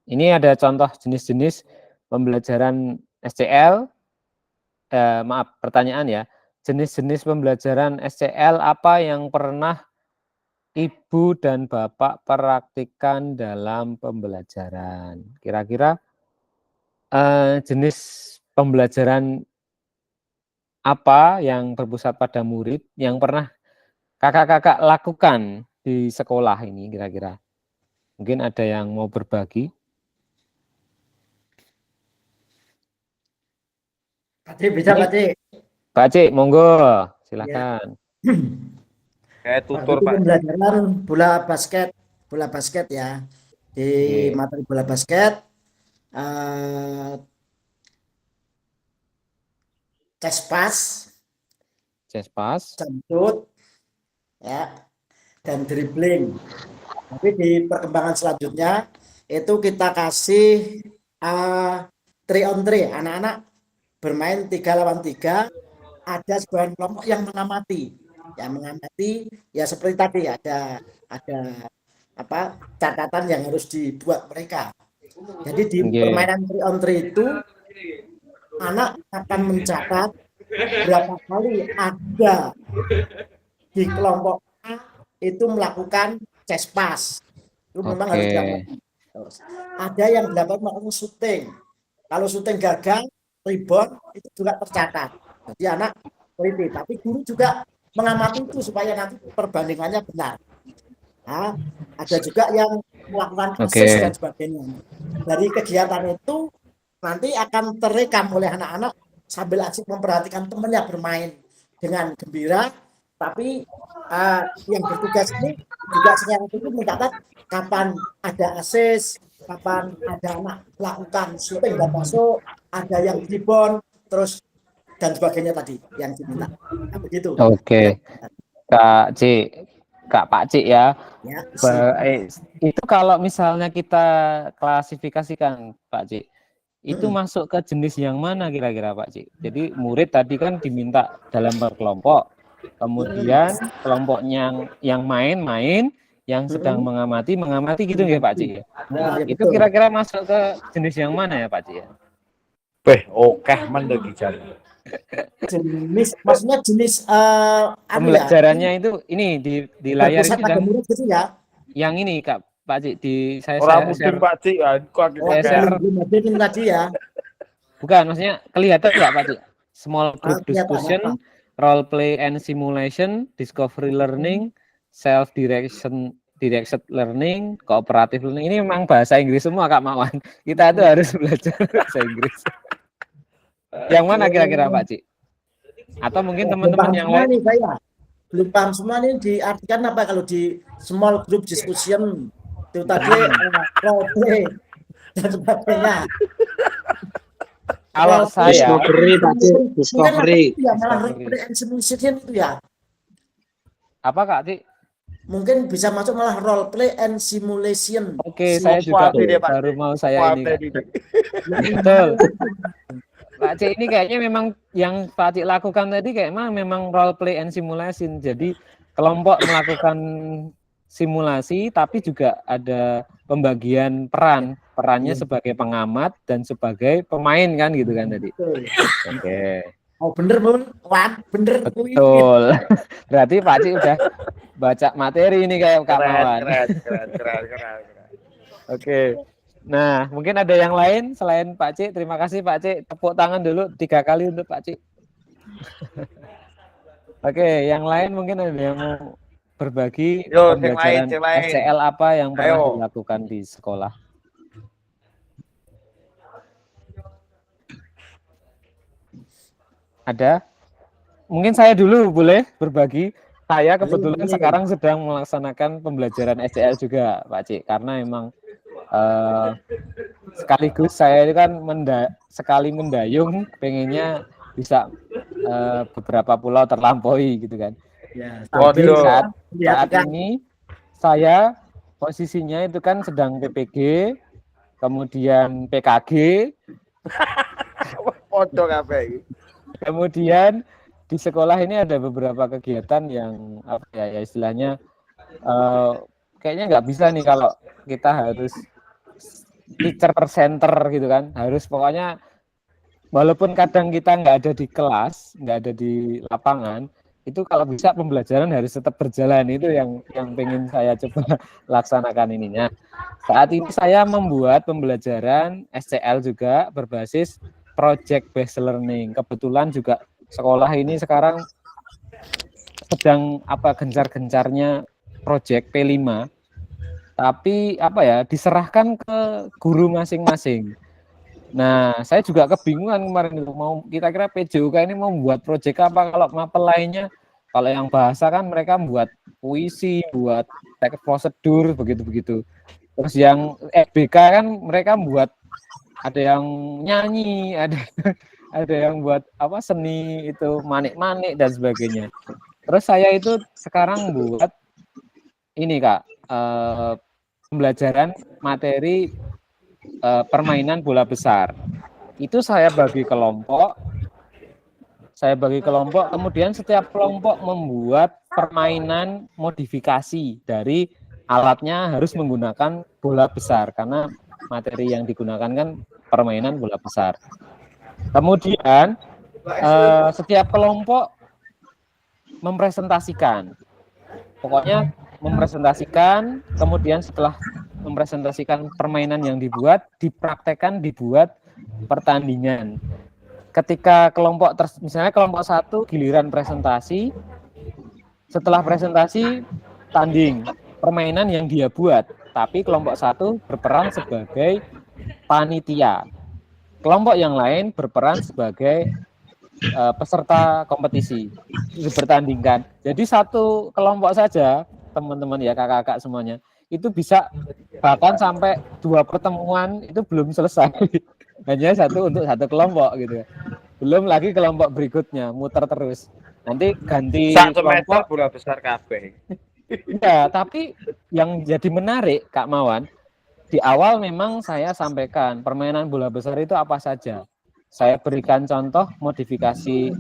ini ada contoh jenis-jenis pembelajaran SCL. Maaf, pertanyaan ya. Jenis-jenis pembelajaran SCL apa yang pernah Ibu dan Bapak praktikkan dalam pembelajaran? Kira-kira jenis pembelajaran apa yang berpusat pada murid yang pernah kakak-kakak lakukan di sekolah ini kira-kira? Mungkin ada yang mau berbagi? Pak Cik, bisa Pak Cik? Pak Cik, monggo, silakan. Kayak Waktu tutur itu Pak. pembelajaran bola basket ya. Di materi bola basket, cespas, jemput, ya, dan dribbling. Tapi di perkembangan selanjutnya itu kita kasih 3-on-3, anak-anak bermain 3 lawan 3, ada sebuah kelompok yang mengamati. Yang mengamati ya seperti tadi ada apa catatan yang harus dibuat mereka. Jadi di permainan 3-on-3 itu anak akan mencatat berapa kali ada di kelompok A itu melakukan cespas. Itu memang harus dilakukan. Ada yang melakukan syuting. Kalau syuting gagal, rebound itu juga tercatat. Jadi anak teliti, tapi guru juga mengamati itu supaya nanti perbandingannya benar. Nah, ada juga yang melakukan assist dan sebagainya. Dari kegiatan itu nanti akan terekam oleh anak-anak sambil asik memperhatikan temannya bermain dengan gembira. Tapi yang bertugas ini juga secara itu mencatat kapan ada assist, kapan ada anak melakukan syuting dan masuk, ada yang rebound, terus dan sebagainya tadi yang diminta. Nah, begitu. Oke. Kak Pak Cik ya. Itu kalau misalnya kita klasifikasikan Pak Cik, itu masuk ke jenis yang mana kira-kira Pak Cik? Jadi murid tadi kan diminta dalam berkelompok, kemudian kelompoknya yang main-main, yang sedang mengamati gitu ya Pak Cik ya. Itu kira-kira masuk ke jenis yang mana ya Pak Cik ya? Oke, mendeki jari. Jenis, maksudnya jenis pembelajarannya itu ini di layar itu kan gitu ya. Yang ini Kak Pak Cik di saya mungkin Pak Cik tadi ya. Bukan, maksudnya kelihatan nggak Pak Cik? Small group discussion, role play and simulation, discovery learning, self directed learning, cooperative learning. Ini memang bahasa Inggris semua Kak Mawan. Kita tuh harus belajar bahasa Inggris. Yang mana kira-kira Pak Cik? Atau mungkin teman-teman yang lain? Saya belum paham semua ini diartikan apa kalau di small group discussion itu tadi role play dan sebagainya. Kalau saya discovery ya malah role play and simulation itu ya. Apa Kak Cik? Mungkin bisa masuk malah role play and simulation. Oke, saya juga baru mau saya ini. Betul. Pak Cik ini kayaknya memang yang Pak Cik lakukan tadi kayak memang role play and simulation. Jadi kelompok melakukan simulasi tapi juga ada pembagian peran perannya sebagai pengamat dan sebagai pemain kan gitu kan tadi. Betul. Oke. Oh bener Mun, bener. Betul. Berarti Pak Cik udah baca materi ini kayak Kak Mawan. Keren. Oke. Nah, mungkin ada yang lain selain Pak Cik. Terima kasih Pak Cik. Tepuk tangan dulu 3 kali untuk Pak Cik. Oke, yang lain mungkin ada yang mau berbagi pembelajaran yang lain. SCL apa yang pernah Ayo. dilakukan di sekolah. Ada? Mungkin saya dulu boleh berbagi. Saya kebetulan sekarang sedang melaksanakan pembelajaran SCL juga, Pak Cik, karena emang sekaligus saya itu kan sekali mendayung, pengennya bisa beberapa pulau terlampaui gitu kan. Ya, Jadi saat ini saya posisinya itu kan sedang PPG, kemudian PKG, kemudian di sekolah ini ada beberapa kegiatan yang apa ya istilahnya kayaknya nggak bisa nih kalau kita harus teacher center gitu kan, harus pokoknya walaupun kadang kita nggak ada di kelas, nggak ada di lapangan, itu kalau bisa pembelajaran harus tetap berjalan. Itu yang pengen saya coba laksanakan ininya. Saat ini saya membuat pembelajaran SCL juga berbasis project based learning. Kebetulan juga sekolah ini sekarang sedang gencar-gencarnya project P5. Tapi diserahkan ke guru masing-masing. Nah, saya juga kebingungan kemarin itu mau kira-kira PJUK ini mau buat proyek apa, kalau mapel lainnya, kalau yang bahasa kan mereka buat puisi, buat teks prosedur begitu-begitu. Terus yang FBK kan mereka buat ada yang nyanyi, ada yang buat seni itu manik-manik dan sebagainya. Terus saya itu sekarang buat ini Kak, pembelajaran materi permainan bola besar. Itu saya bagi kelompok, kemudian setiap kelompok membuat permainan modifikasi dari alatnya harus menggunakan bola besar, karena materi yang digunakan kan permainan bola besar. Kemudian setiap kelompok mempresentasikan, pokoknya mempresentasikan, kemudian setelah mempresentasikan permainan yang dibuat, dibuat pertandingan. Ketika misalnya kelompok 1 giliran presentasi, setelah presentasi tanding permainan yang dia buat, tapi kelompok 1 berperan sebagai panitia. Kelompok yang lain berperan sebagai peserta kompetisi, dipertandingkan. Jadi satu kelompok saja, teman-teman ya, kakak-kakak semuanya, itu bisa bahkan sampai 2 pertemuan itu belum selesai. Hanya untuk satu kelompok gitu. Belum lagi kelompok berikutnya, muter terus. Nanti ganti kelompok bola besar kabeh. Ya, tapi yang jadi menarik Kak Mawan, di awal memang saya sampaikan permainan bola besar itu apa saja. Saya berikan contoh modifikasi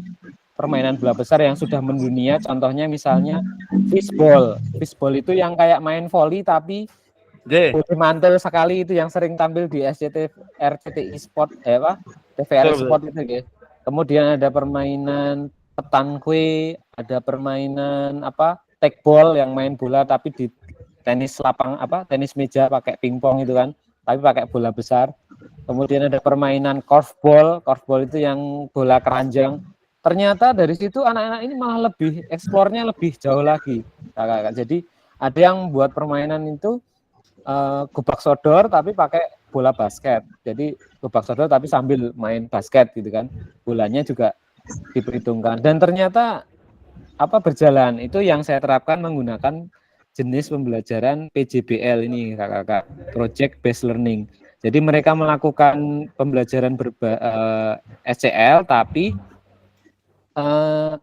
permainan bola besar yang sudah mendunia, contohnya misalnya fishball. Fishball itu yang kayak main volley tapi mantul sekali, itu yang sering tampil di RCTI Sport, TVRI Sport itu ya. Kemudian ada permainan petan kue, ada permainan tekball yang main bola tapi di tenis tenis meja pakai pingpong itu kan, tapi pakai bola besar. Kemudian ada permainan korfball itu yang bola keranjang. Ternyata dari situ anak-anak ini malah lebih eksplornya lebih jauh lagi, kakak-kakak. Jadi ada yang buat permainan itu gubak sodor tapi pakai bola basket. Jadi gubak sodor tapi sambil main basket gitu kan. Bolanya juga diperhitungkan. Dan ternyata berjalan. Itu yang saya terapkan menggunakan jenis pembelajaran PJBL ini, kakak-kakak, project based learning. Jadi mereka melakukan pembelajaran SCL tapi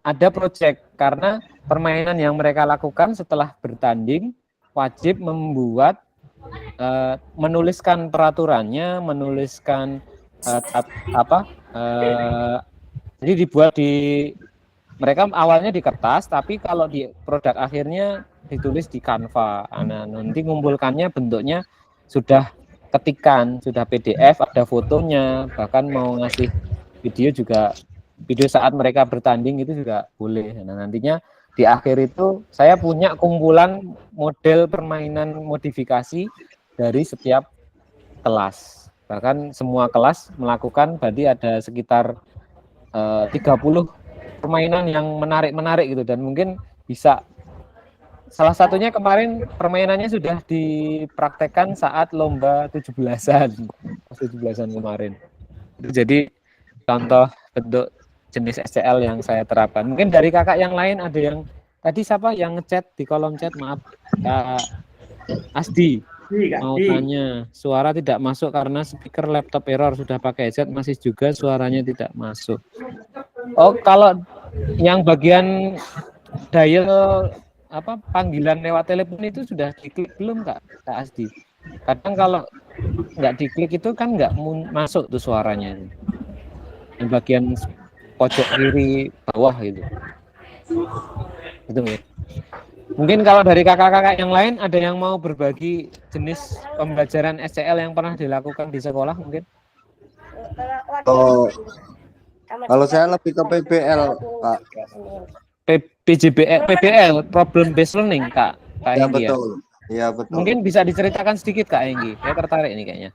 ada project, karena permainan yang mereka lakukan setelah bertanding wajib membuat menuliskan peraturannya, menuliskan jadi dibuat mereka awalnya di kertas, tapi kalau di produk akhirnya ditulis di Canva. Nah, nanti ngumpulkannya bentuknya sudah ketikan, sudah PDF, ada fotonya, bahkan mau ngasih video juga, video saat mereka bertanding itu juga boleh. Nah, nantinya di akhir itu saya punya kumpulan model permainan modifikasi dari setiap kelas. Bahkan semua kelas melakukan, berarti ada sekitar 30 permainan yang menarik-menarik gitu, dan mungkin bisa, salah satunya kemarin permainannya sudah dipraktekkan saat lomba 17-an kemarin. Jadi contoh bentuk jenis SCL yang saya terapkan. Mungkin dari kakak yang lain ada yang tadi siapa yang ngechat di kolom chat, maaf, Kak Asdi mau tanya, suara tidak masuk karena speaker laptop error, sudah pakai headset masih juga suaranya tidak masuk. Oh, kalau yang bagian dial apa panggilan lewat telepon itu sudah diklik belum Kak Asdi? Kadang kalau nggak diklik itu kan nggak masuk tuh suaranya. Yang bagian pojok kiri bawah itu. Itu ya. Mungkin kalau dari kakak-kakak yang lain ada yang mau berbagi jenis pembelajaran SCL yang pernah dilakukan di sekolah mungkin? Oh, kalau saya lebih ke PBL, Pak. PBL, problem based learning, Kak Ya Enggi, betul. Ya betul. Mungkin bisa diceritakan sedikit Kak Enggi. Saya tertarik ini kayaknya.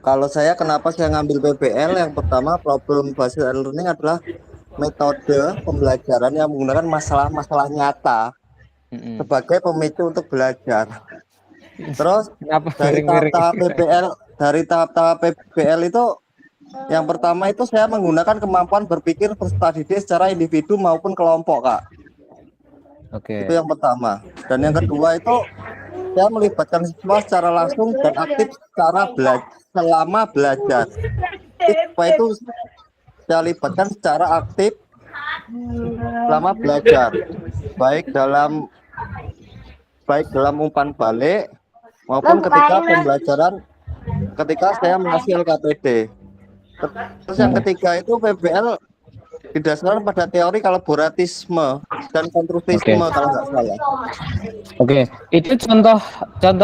Kalau saya kenapa saya ngambil PBL, yang pertama problem based learning adalah metode pembelajaran yang menggunakan masalah-masalah nyata sebagai pemicu untuk belajar. Terus dari tahap-tahap PBL itu, yang pertama itu saya menggunakan kemampuan berpikir peserta didik secara individu maupun kelompok, Kak. Oke. Itu yang pertama. Dan yang kedua itu saya melibatkan siswa secara langsung dan aktif selama belajar. Siswa itu saya libatkan secara aktif selama belajar, baik dalam umpan balik maupun ketika saya mengasih LKPD. Terus yang ketiga itu PBL didasarkan pada teori kolaboratisme dan konstruktivisme kalau nggak salah. Oke, itu contoh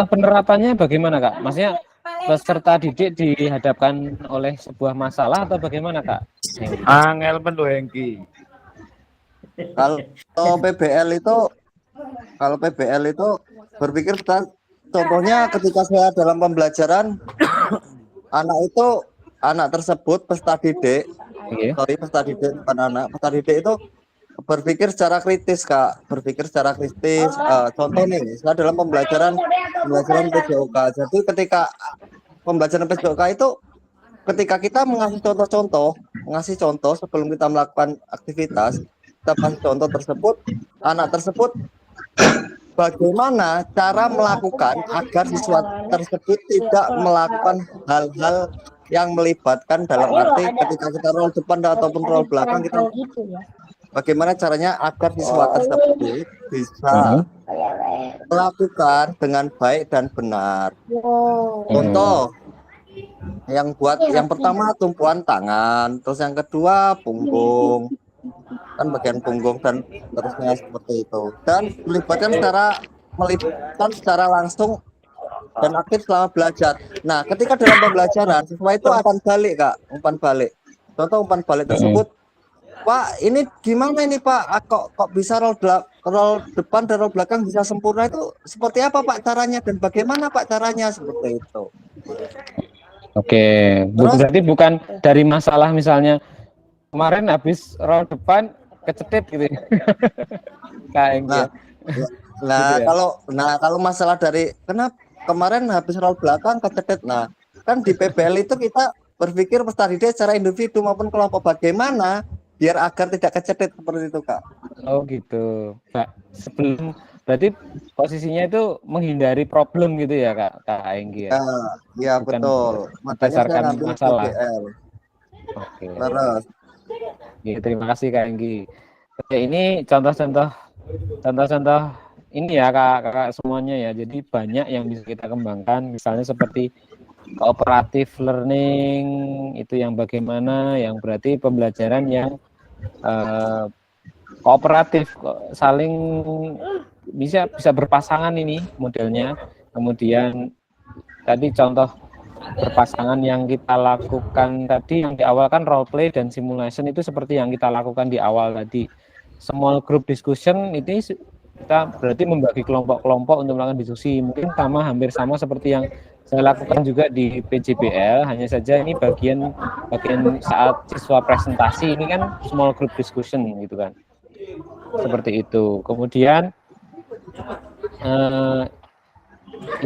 penerapannya bagaimana Kak? Maksudnya peserta didik dihadapkan oleh sebuah masalah atau bagaimana Kak? Angel pendu Hengki. Kalau PBL itu berpikir, contohnya ketika saya dalam pembelajaran, anak tersebut peserta didik itu berpikir secara kritis, Kak. Contoh nih, saya dalam pembelajaran PJOK. Jadi ketika pembelajaran PJOK itu, ketika kita mengasih contoh sebelum kita melakukan aktivitas, kita kasih contoh tersebut, anak tersebut bagaimana cara melakukan agar siswa tersebut tidak melakukan hal-hal yang melibatkan, dalam arti ketika kita roll depan ataupun roll belakang, kita bagaimana caranya agar siswa tersebut bisa melakukan dengan baik dan benar. Contoh yang pertama tumpuan tangan, terus yang kedua punggung, kan bagian punggung dan terusnya seperti itu, dan melibatkan secara langsung dan aktif selama belajar. Nah, ketika dalam pembelajaran siswa itu umpan balik. Contoh umpan balik tersebut, Pak, ini gimana ini Pak? Kok bisa roll depan dan roll belakang bisa sempurna, itu seperti apa Pak caranya dan bagaimana Pak caranya, seperti itu. Oke, berarti bukan dari masalah misalnya kemarin habis roll depan kecetit gitu. Kalau masalah dari kenapa kemarin habis roll belakang kecetit, nah kan di PBL itu kita berpikir peserta didik secara individu maupun kelompok, bagaimana biar agar tidak kecetit seperti itu, Kak. Oh gitu, Kak. Berarti posisinya itu menghindari problem gitu ya, Kak Enggi ya? Iya betul. Berdasarkan masalah. Oke. Terus. Ya, terima kasih Kak Enggi. Oke, ini contoh-contoh ini ya kakak semuanya ya. Jadi banyak yang bisa kita kembangkan. Misalnya seperti cooperative learning, itu yang bagaimana, yang berarti pembelajaran yang kooperatif, saling bisa berpasangan ini modelnya. Kemudian tadi contoh berpasangan yang kita lakukan tadi yang di awal kan role play dan simulation itu seperti yang kita lakukan di awal tadi. Small group discussion ini kita berarti membagi kelompok-kelompok untuk melakukan diskusi. Mungkin hampir sama seperti yang saya lakukan juga di PJBL, hanya saja ini bagian saat siswa presentasi ini kan small group discussion gitu kan. Seperti itu. Kemudian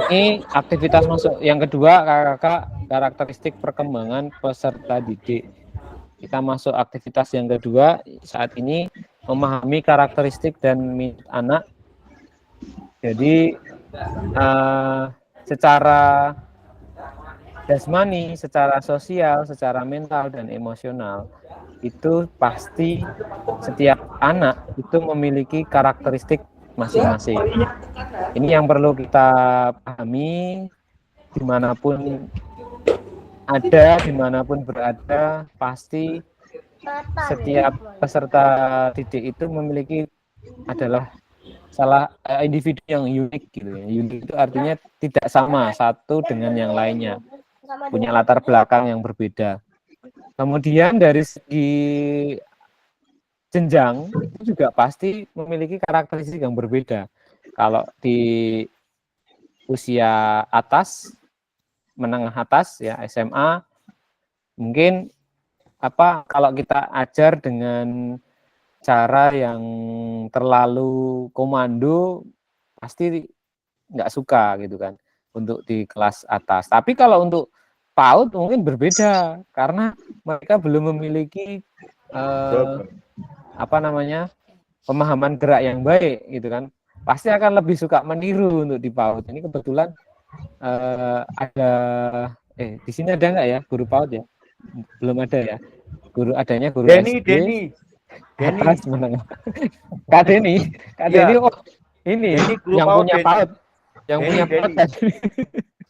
ini aktivitas masuk yang kedua, kakak, karakteristik perkembangan peserta didik. Kita masuk aktivitas yang kedua saat ini, memahami karakteristik dan minat anak. Jadi secara jasmani, secara sosial, secara mental dan emosional itu pasti setiap anak itu memiliki karakteristik masing-masing. Ini yang perlu kita pahami, dimanapun ada, dimanapun berada, pasti setiap peserta didik itu memiliki adalah individu yang unik gitu ya. Unik itu artinya tidak sama satu dengan yang lainnya, punya latar belakang yang berbeda. Kemudian dari segi jenjang itu juga pasti memiliki karakteristik yang berbeda. Kalau di usia atas, menengah atas ya SMA, mungkin kalau kita ajar dengan cara yang terlalu komando pasti nggak suka gitu kan untuk di kelas atas. Tapi kalau untuk PAUD mungkin berbeda karena mereka belum memiliki pemahaman gerak yang baik gitu kan. Pasti akan lebih suka meniru untuk di PAUD. Ini kebetulan ada di sini ada nggak ya guru PAUD ya? Belum ada ya. Adanya guru SD. Atas menengah. Kak Deni, oh ini yang punya PAUD. Yang punya PAUD.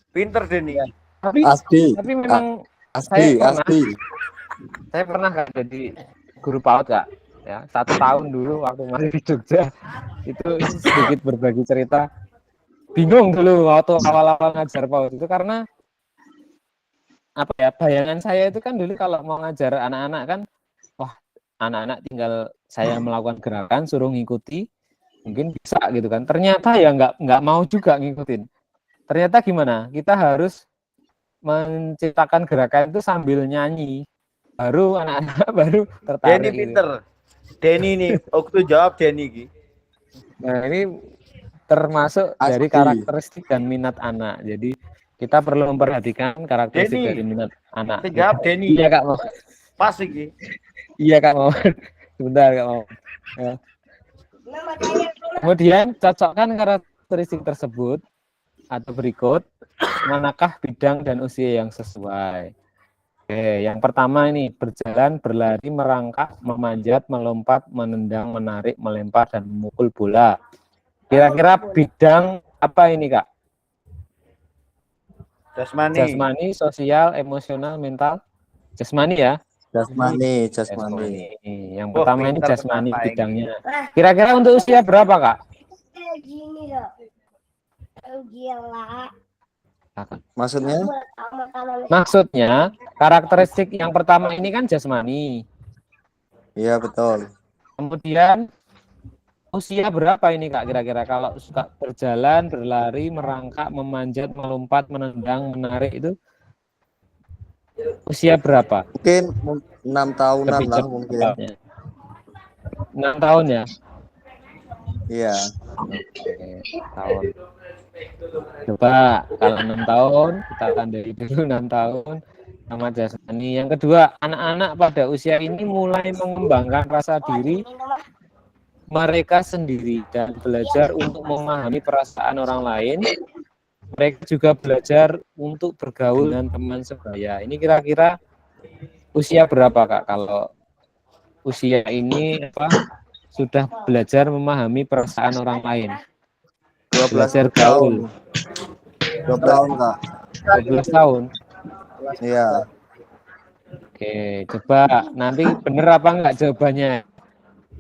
Pinter Deni. Tapi memang saya pernah Kak jadi guru PAUD Kak. Ya, 1 tahun dulu waktu masih di Jogja itu sedikit berbagi cerita. Bingung dulu waktu awal-awal ngajar PAUD itu karena bayangan saya itu kan dulu kalau mau ngajar anak-anak kan, wah anak-anak tinggal saya melakukan gerakan suruh ngikuti mungkin bisa gitu kan. Ternyata ya nggak mau juga ngikutin. Ternyata gimana? Kita harus menciptakan gerakan itu sambil nyanyi. Baru anak-anak baru tertarik. Denny pinter. Denny nih, waktu jawab Denny. Nah ini termasuk dari karakteristik dan minat anak. Jadi kita perlu memperhatikan karakteristik dari minat anak. Jawab Denny. Iya Kak mau. Pas iki. Iya Kak mau. Sebentar Kak mau. Ya. Kemudian cocokkan karakteristik tersebut atau berikut, manakah bidang dan usia yang sesuai. Oke, yang pertama ini berjalan, berlari, merangkak, memanjat, melompat, menendang, menarik, melempar, dan memukul bola. Kira-kira bidang apa ini Kak? Jasmani, sosial, emosional, mental. Jasmani ya? Jasmani. Yang pertama ini jasmani bidangnya. Kira-kira untuk usia berapa Kak? Gini loh. Gila. Maksudnya karakteristik yang pertama ini kan jasmani. Iya betul. Kemudian usia berapa ini Kak kira-kira kalau suka berjalan, berlari, merangkak, memanjat, melompat, menendang, menarik itu usia berapa? Mungkin 6 tahunan lah mungkin. 6 tahun ya? Iya. Oke, tahun. Coba kalau 6 tahun kita tandai dulu 6 tahun sama jasmani. Yang kedua, anak-anak pada usia ini mulai mengembangkan rasa diri mereka sendiri dan belajar untuk memahami perasaan orang lain. Mereka juga belajar untuk bergaul dengan teman sebaya. Ini kira-kira usia berapa Kak kalau usia ini sudah belajar memahami perasaan orang lain? 12 belajar gaul. 12 tahun Kak. 12 tahun. Iya. Oke, coba nanti bener apa enggak jawabannya.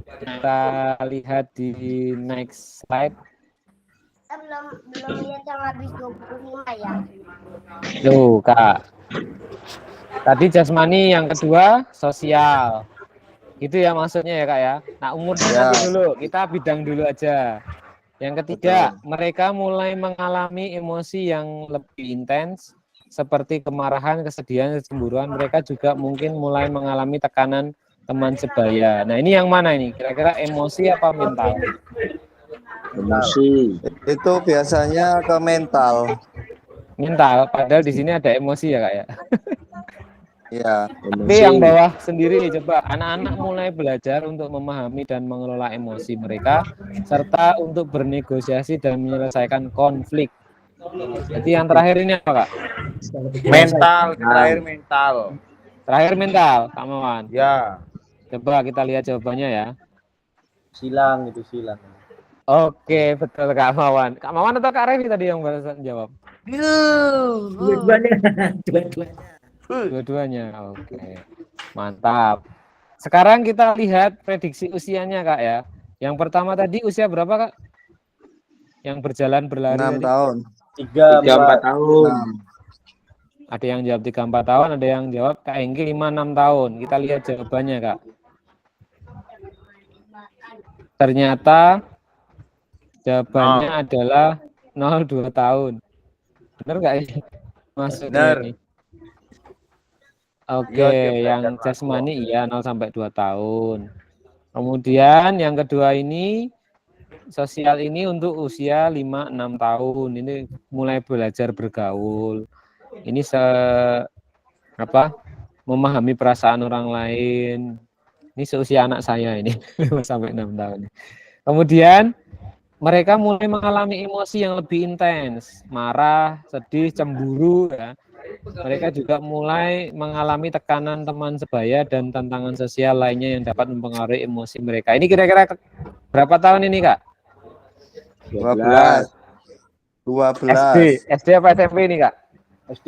Kita lihat di next slide. belum lihat yang habis 25 ya. Tuh, Kak. Tadi jasmani, yang kedua sosial. Gitu ya maksudnya ya, Kak ya. Nah, umurnya Ya. nanti dulu, kita bidang dulu aja. Yang ketiga, mereka mulai mengalami emosi yang lebih intens seperti kemarahan, kesedihan, kecemburuan. Mereka juga mungkin mulai mengalami tekanan teman sebaya. Nah, ini yang mana ini? Kira-kira emosi apa mental? Emosi. Itu biasanya ke mental. Mental, padahal di sini ada emosi ya, Kak ya. Ya. Tapi yang bawah sendiri, coba anak-anak mulai belajar untuk memahami dan mengelola emosi mereka serta untuk bernegosiasi dan menyelesaikan konflik. Jadi yang terakhir ini apa, Kak? Mental, terakhir mental. Terakhir mental, Kak Mawan. Ya. Coba kita lihat jawabannya ya. Silang itu silang. Oke, betul Kak Mawan. Kak Mawan atau Kak Revi tadi yang barusan jawab? Dua-duanya. Dua-duanya. Dua-duanya. Oke. Mantap. Sekarang kita lihat prediksi usianya, Kak ya. Yang pertama tadi usia berapa, Kak? Yang berjalan berlari 6 tadi? tahun. 3-4 tahun. Ada yang jawab 3-4 tahun, ada yang jawab Kak Hengki 5-6 tahun. Kita lihat jawabannya, Kak. Ternyata jawabannya adalah 0-2 tahun. Benar nggak ini? Maksudnya Benar. ini. Oke, yang jasmani iya 0 sampai 2 tahun. Kemudian yang kedua ini sosial ini untuk usia 5-6 tahun. Ini mulai belajar bergaul. Ini memahami perasaan orang lain. Ini seusia anak saya ini 5 sampai 6 tahun. Kemudian mereka mulai mengalami emosi yang lebih intens, marah, sedih, cemburu ya. Mereka juga mulai mengalami tekanan teman sebaya dan tantangan sosial lainnya yang dapat mempengaruhi emosi mereka. Ini kira-kira berapa tahun ini, Kak? 12. 12. SD apa SMP ini, Kak? SD.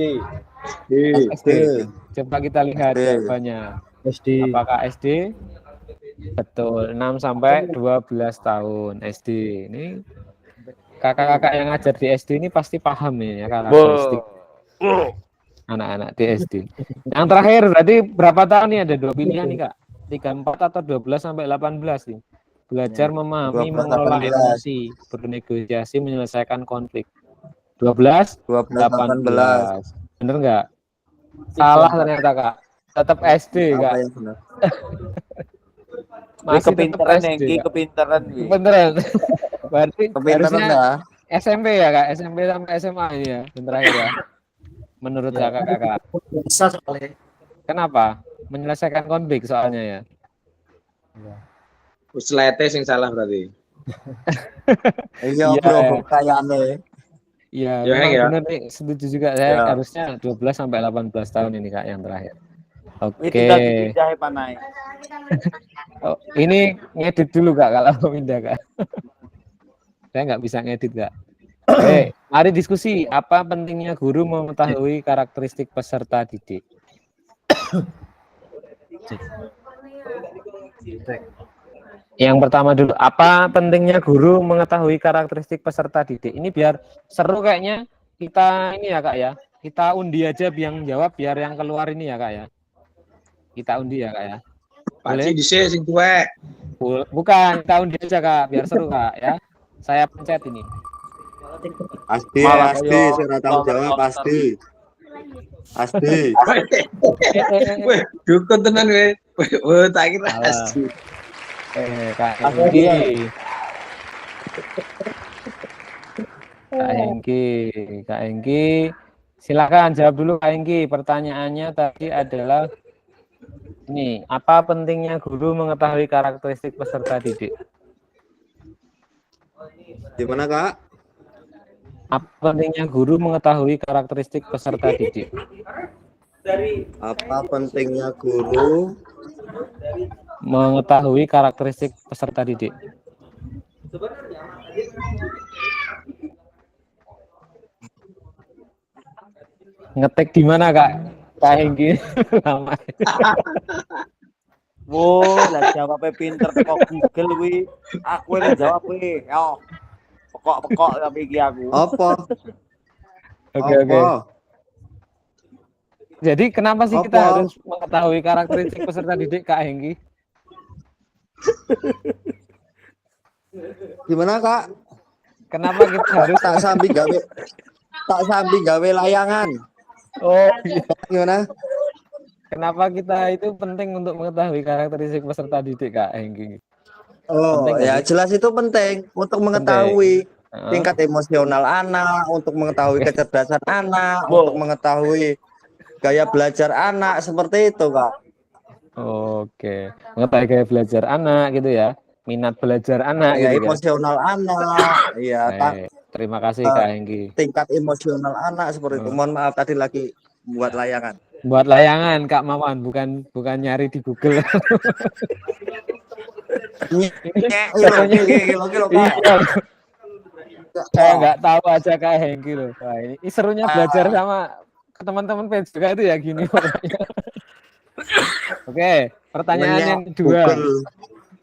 SD. Coba kita lihat jawabannya. SD. Apakah SD? Betul, 6 sampai 12 tahun SD. Ini kakak-kakak yang ngajar di SD ini pasti paham ini ya karakteristik anak-anak di SD. Yang terakhir berarti berapa tahun nih? Ada 2 pilihan nih, Kak. 34 atau 12 sampai 18 nih. Belajar memahami, mengelola emosi, bernegosiasi, menyelesaikan konflik. 12, 18. Bener nggak? Salah ternyata, Kak. Tetap SD, Kak. Masih kepintaran SD, Hengki, kepintaran. Beneran. Berarti Kepintaran harusnya ya. SMP ya, Kak? SMP sampai SMA ini ya, yang terakhir ya. Menurut kakak-kakak. Bisa soalnya. Kenapa? Menyelesaikan konflik soalnya ya. Uslete sing salah berarti. Iya, bro, kayaknya. Iya, Ya, memang ya. benar nih, setuju juga saya harusnya 12 sampai 18 tahun ini, Kak, yang terakhir. Oke. Oh, ini ngedit dulu, Kak, kalau mau pindah, Kak. Saya nggak bisa ngedit, Kak. Oke, mari diskusi. Apa pentingnya guru mengetahui karakteristik peserta didik? Yang pertama dulu, apa pentingnya guru mengetahui karakteristik peserta didik? Ini biar seru kayaknya kita ini ya, Kak ya. Kita undi aja yang jawab biar yang keluar ini ya, Kak ya. Kita undi ya, Kak ya. Boleh? Dhisik sing tuwek. Bukan, kita undi aja, Kak, biar seru, Kak ya. Saya pencet ini. Pasti, saya tahu jawab pasti. Pasti. Weh, dukun tenan weh. Weh, tak kira pasti. Kak Hengki. Kak Hengki. Silakan jawab dulu, Kak Hengki. Pertanyaannya tadi adalah ini, apa pentingnya guru mengetahui karakteristik peserta didik? Gimana, Kak? Apa pentingnya guru mengetahui karakteristik peserta didik? Apa pentingnya guru mengetahui karakteristik peserta didik? Ngetik di mana, Kak? Kak Hengki lama. Lah jawabnya pinter kok Google wi. Aku yang jawab wi. Yo. pekok tapi iki aku. Apa? Oke, oke. Jadi kenapa sih kita harus mengetahui karakteristik peserta didik Kak Hengki? Gimana Kak? Kenapa kita harus tak sambil gawe layangan? Oh iya. Gimana? Kenapa kita itu penting untuk mengetahui karakteristik peserta didik Kak Hengki? Oh penting ya jelas itu penting untuk mengetahui tingkat emosional anak, untuk mengetahui kecerdasan anak, untuk mengetahui gaya belajar anak, seperti itu Kak. Oke, mengetahui gaya belajar anak gitu ya, minat belajar anak Ya gitu emosional anak, ya terima kasih Kak Hengki. tingkat emosional anak seperti itu. Mohon maaf tadi lagi buat layangan. Buat layangan Kak Mawan, bukan nyari di Google. Saya nggak tahu aja Kak Hengki loh. Wah, ini serunya belajar sama teman-teman page juga itu ya gini. Oke, pertanyaan yang kedua.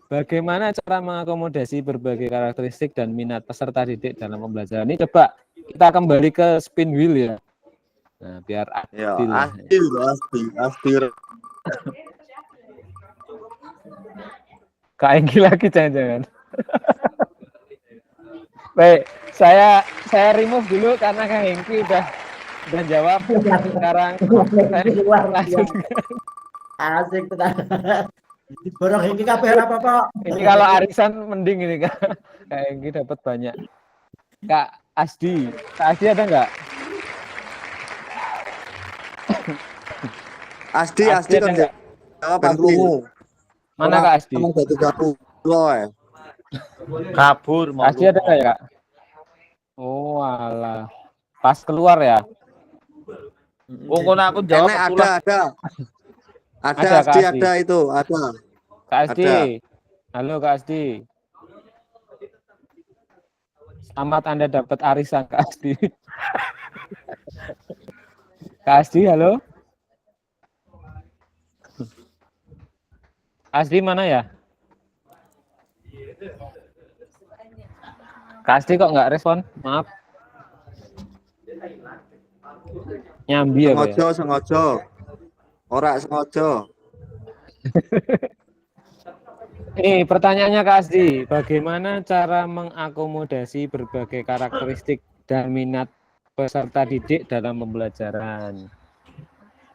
Bagaimana cara mengakomodasi berbagai karakteristik dan minat peserta didik dalam pembelajaran? Ini coba kita kembali ke spin wheel ya. Nah, biar adil. Adil. Kak Hengki lagi jangan-jangan. Baik, saya remove dulu karena Kak Hengki udah jawab. Sekarang saya lanjut. Asik tenan. Diborong ini kabeh apa kok. Ini kalau arisan mending ini Kak. Kak Hengki dapat banyak. Kak Asdi ada nggak? Asdi kan jawab aku. Mana Kak Asdi? Kamu jadi Kabur mau. Asdi ada nggak ya Kak? Oh alah, pas keluar ya? Aku jawab ada Asdi ada itu ada. Kak Asdi, halo Kak Asdi. Selamat Anda dapat arisan Kak Asdi. Kak Asdi, halo. Asdi mana ya? Kak Asdi kok nggak respon? Maaf. Nyambi ya? Sengaja. Ora sengaja. Ini pertanyaannya Kak Asdi, bagaimana cara mengakomodasi berbagai karakteristik dan minat peserta didik dalam pembelajaran?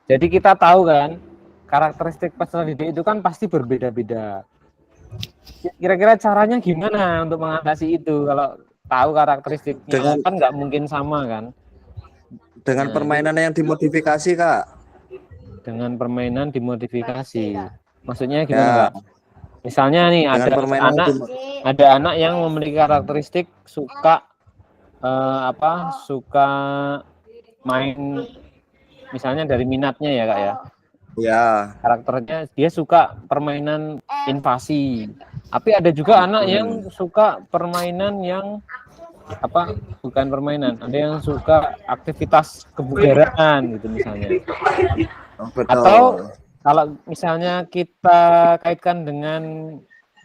Jadi kita tahu kan, karakteristik peserta didik itu kan pasti berbeda-beda. Kira-kira caranya gimana untuk mengatasi itu? Kalau tahu karakteristiknya kan nggak mungkin sama kan? Dengan permainan yang dimodifikasi Kak. Dengan permainan dimodifikasi. Maksudnya gimana Kak? Misalnya nih ada anak yang memiliki karakteristik suka suka main, misalnya dari minatnya ya Kak ya. Ya. Karakternya dia suka permainan invasi. Tapi ada juga anak yang suka permainan yang bukan permainan, ada yang suka aktivitas kebugaran gitu misalnya. Betul. Atau kalau misalnya kita kaitkan dengan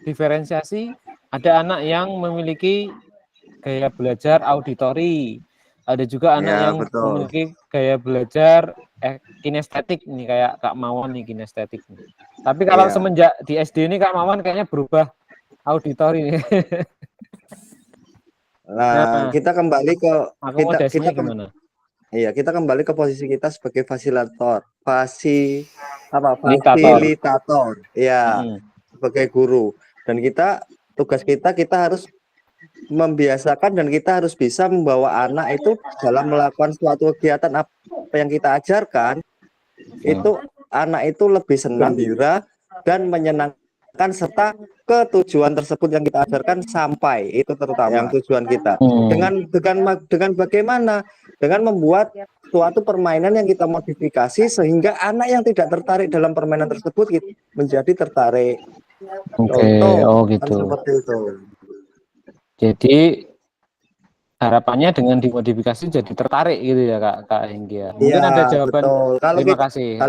diferensiasi, ada anak yang memiliki gaya belajar auditori, ada juga anak yang memiliki gaya belajar kinestetik nih, kayak Kak Mawan nih kinestetik nih. Tapi kalau semenjak di SD ini Kak Mawan kayaknya berubah auditori nih. Nah, kita kembali ke akomodasinya gimana? Iya, kita kembali ke posisi kita sebagai fasilitator. Ya, sebagai guru. Dan tugas kita harus membiasakan dan kita harus bisa membawa anak itu dalam melakukan suatu kegiatan apa yang kita ajarkan, itu anak itu lebih senang, gembira dan menyenangkan serta ke tujuan tersebut yang kita ajarkan sampai, itu terutama yang tujuan kita. Dengan bagaimana? Dengan membuat suatu permainan yang kita modifikasi sehingga anak yang tidak tertarik dalam permainan tersebut menjadi tertarik. Gitu. Seperti itu. Jadi harapannya dengan dimodifikasi jadi tertarik gitu ya Kak Hengki. Mungkin ada jawaban. Terima kasih.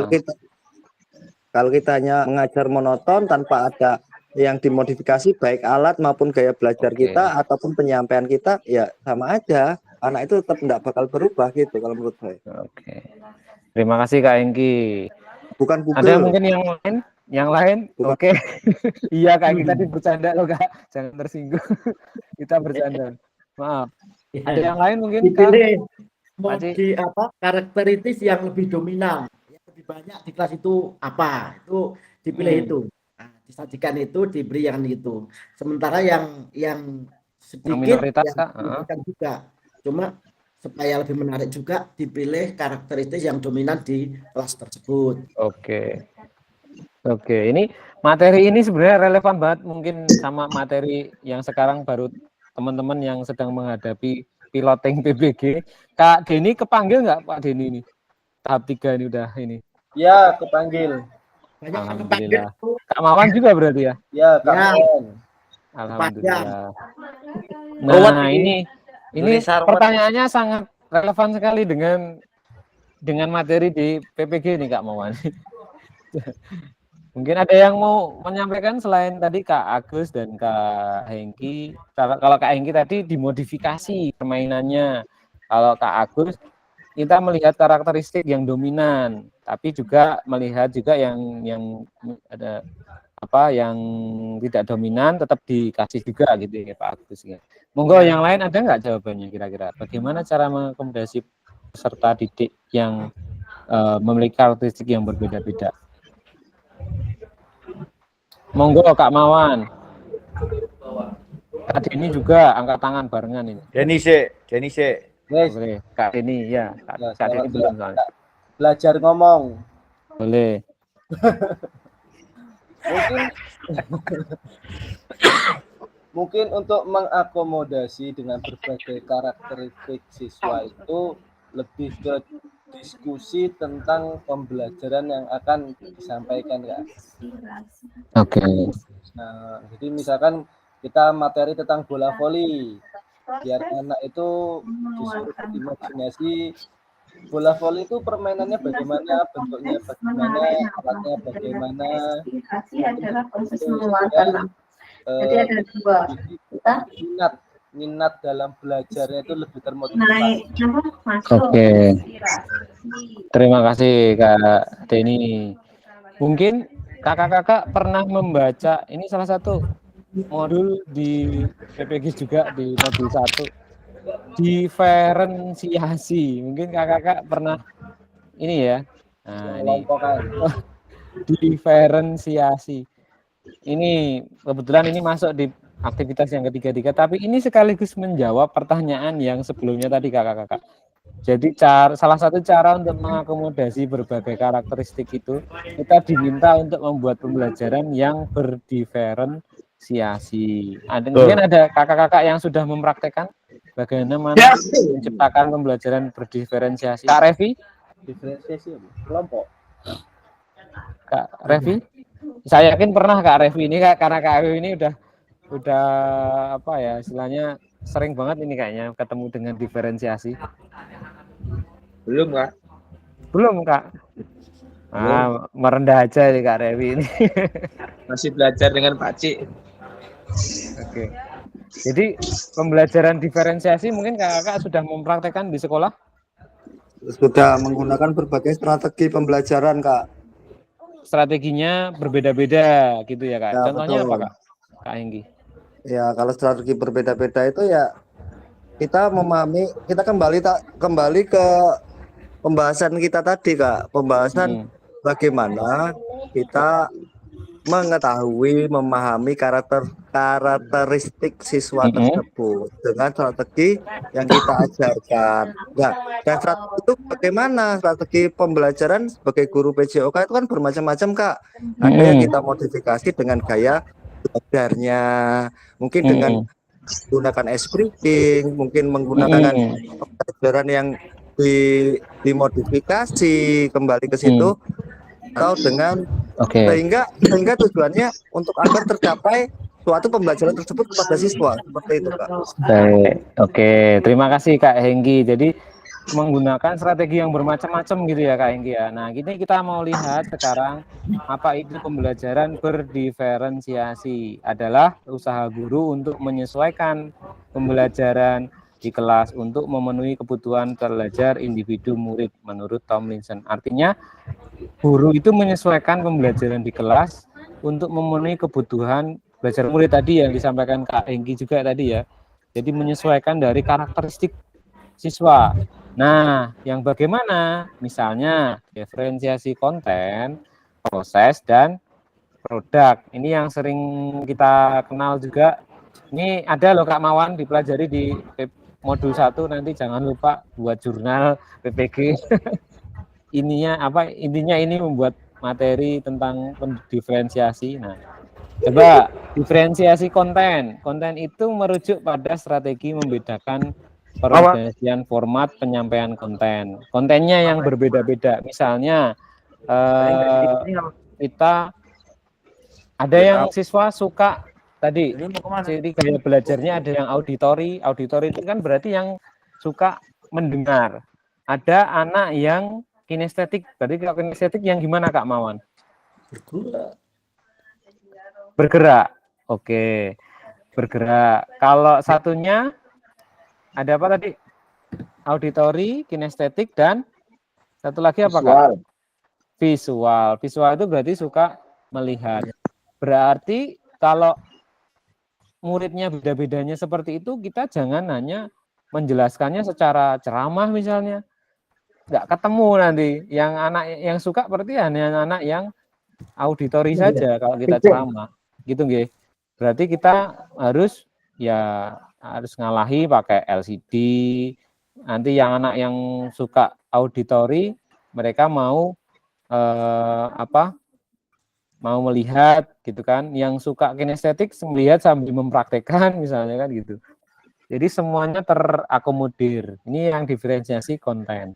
Kalau kita hanya mengajar monoton tanpa ada yang dimodifikasi baik alat maupun gaya belajar kita ataupun penyampaian kita ya sama aja, anak itu tetap tidak bakal berubah gitu kalau menurut saya. Oke. Terima kasih Kak Hengki. Bukan Google. Ada mungkin yang lain? Yang lain? Bukan. Oke. Iya Kak, kita bercanda loh Kak. Jangan tersinggung. Kita bercanda. Maaf. Ada yang lain mungkin Kak? Dipilih modi apa karakteristik yang lebih dominan, yang lebih banyak di kelas itu apa? Itu dipilih itu. Nah, disajikan itu, diberi yang itu. Sementara yang sedikit minoritas yang Kak. diberikan juga. Cuma supaya lebih menarik juga dipilih karakteristik yang dominan di kelas tersebut. Oke. Oke, ini materi ini sebenarnya relevan banget mungkin sama materi yang sekarang baru teman-teman yang sedang menghadapi piloting PBG. Kak Denny kepanggil nggak Pak Denny ini? Tahap 3 ini udah ini. Ya, kepanggil. Alhamdulillah. Kak Mawan juga berarti ya? Ya, Kak Mawan. Alhamdulillah. Nah, ini pertanyaannya sangat relevan sekali dengan materi di PPG nih Kak Mawan. Mungkin ada yang mau menyampaikan selain tadi Kak Agus dan Kak Hengki. Kalau Kak Hengki tadi dimodifikasi permainannya. Kalau Kak Agus kita melihat karakteristik yang dominan, tapi juga melihat juga yang ada apa yang tidak dominan tetap dikasih juga gitu ya Pak Agus ya. Monggo yang lain ada nggak jawabannya kira-kira? Bagaimana cara mengakomodasi peserta didik yang memiliki karakteristik yang berbeda-beda? Monggo Kak Mawan. Kak Denny juga angkat tangan barengan ini. Denny sih. Boleh. Kak Denny ya. Kak Denny belum soalnya. Belajar ngomong. Boleh. Mungkin untuk mengakomodasi dengan berbagai karakteristik siswa itu lebih ke diskusi tentang pembelajaran yang akan disampaikan ya. Oke. Nah, jadi misalkan kita materi tentang bola voli, biar anak itu disuruh imajinasi bola voli itu permainannya bagaimana, bentuknya bagaimana, alatnya bagaimana. Jadi ada dua. Minat dalam belajarnya itu lebih termotivasi. Oke. Terima kasih Kak Denny. Mungkin kakak-kakak pernah membaca ini salah satu modul di PPG juga di modul 1 diferensiasi. Mungkin kakak-kakak pernah ini ya. Nah, ini diferensiasi. Ini kebetulan ini masuk di aktivitas yang ketiga, tapi ini sekaligus menjawab pertanyaan yang sebelumnya tadi kakak-kakak. Jadi salah satu cara untuk mengakomodasi berbagai karakteristik itu kita diminta untuk membuat pembelajaran yang berdiferensiasi. Mungkin ada kakak-kakak yang sudah mempraktekkan bagaimana menciptakan pembelajaran berdiferensiasi. Kak Revi? Diferensiasi kelompok. Kak Revi? Saya yakin pernah Kak Revi ini karena Kak Revi ini udah apa ya istilahnya sering banget ini kayaknya ketemu dengan diferensiasi. Belum Kak. Belum Kak. Merendah aja nih Kak Revi ini. Masih belajar dengan Pak Cik. Oke. Jadi pembelajaran diferensiasi mungkin kakak sudah mempraktekkan di sekolah? Sudah menggunakan berbagai strategi pembelajaran Kak. Strateginya berbeda-beda gitu ya Kak. Ya, contohnya betul. apa Kak Hengki? Ya kalau strategi berbeda-beda itu ya kita memahami, kita kembali ke pembahasan kita tadi Kak, pembahasan bagaimana kita mengetahui, memahami karakteristik siswa tersebut dengan strategi yang kita ajarkan. Nah, dan strategi itu bagaimana? Strategi pembelajaran sebagai guru PJOK itu kan bermacam-macam Kak. Ada yang kita modifikasi dengan gaya belajarnya, mungkin dengan menggunakan scripting, mungkin menggunakan pembelajaran yang dimodifikasi kembali ke situ, atau dengan sehingga tujuannya untuk agar tercapai suatu pembelajaran tersebut kepada siswa seperti itu Kak. Baik, oke, terima kasih Kak Hengki. Jadi menggunakan strategi yang bermacam-macam gitu ya Kak Engki ya. Nah, ini kita mau lihat sekarang apa itu pembelajaran berdiferensiasi. Adalah usaha guru untuk menyesuaikan pembelajaran di kelas untuk memenuhi kebutuhan belajar individu murid menurut Tomlinson. Artinya guru itu menyesuaikan pembelajaran di kelas untuk memenuhi kebutuhan belajar murid tadi yang disampaikan Kak Engki juga tadi ya. Jadi menyesuaikan dari karakteristik siswa. Nah, yang bagaimana? Misalnya diferensiasi konten, proses, dan produk. Ini yang sering kita kenal juga. Ini ada loh Kak Mawan, dipelajari di modul 1, nanti jangan lupa buat jurnal PPG. Intinya ini membuat materi tentang diferensiasi. Nah, coba diferensiasi konten. Konten itu merujuk pada strategi membedakan perorganisasian format penyampaian konten. Kontennya yang berbeda-beda. Misalnya kita ada yang siswa suka tadi, jadi gaya belajarnya ada yang auditori. Auditori itu kan berarti yang suka mendengar. Ada anak yang kinestetik. Berarti kalau kinestetik yang gimana Kak Mawan? Bergerak. Oke. Bergerak. Kalau satunya ada apa tadi? Auditori, kinestetik, dan satu lagi apa Kak? Visual. Visual itu berarti suka melihat. Berarti kalau muridnya beda-bedanya seperti itu, kita jangan hanya menjelaskannya secara ceramah misalnya. Nggak ketemu nanti. Yang anak yang suka berarti hanya anak yang auditori saja kalau kita ceramah. Gitu nggih. Berarti kita harus ngalahi pakai LCD. Nanti yang anak yang suka auditori, mereka mau mau melihat gitu kan. Yang suka kinestetik melihat sambil mempraktekkan misalnya kan gitu. Jadi semuanya terakomodir. Ini yang diferensiasi konten.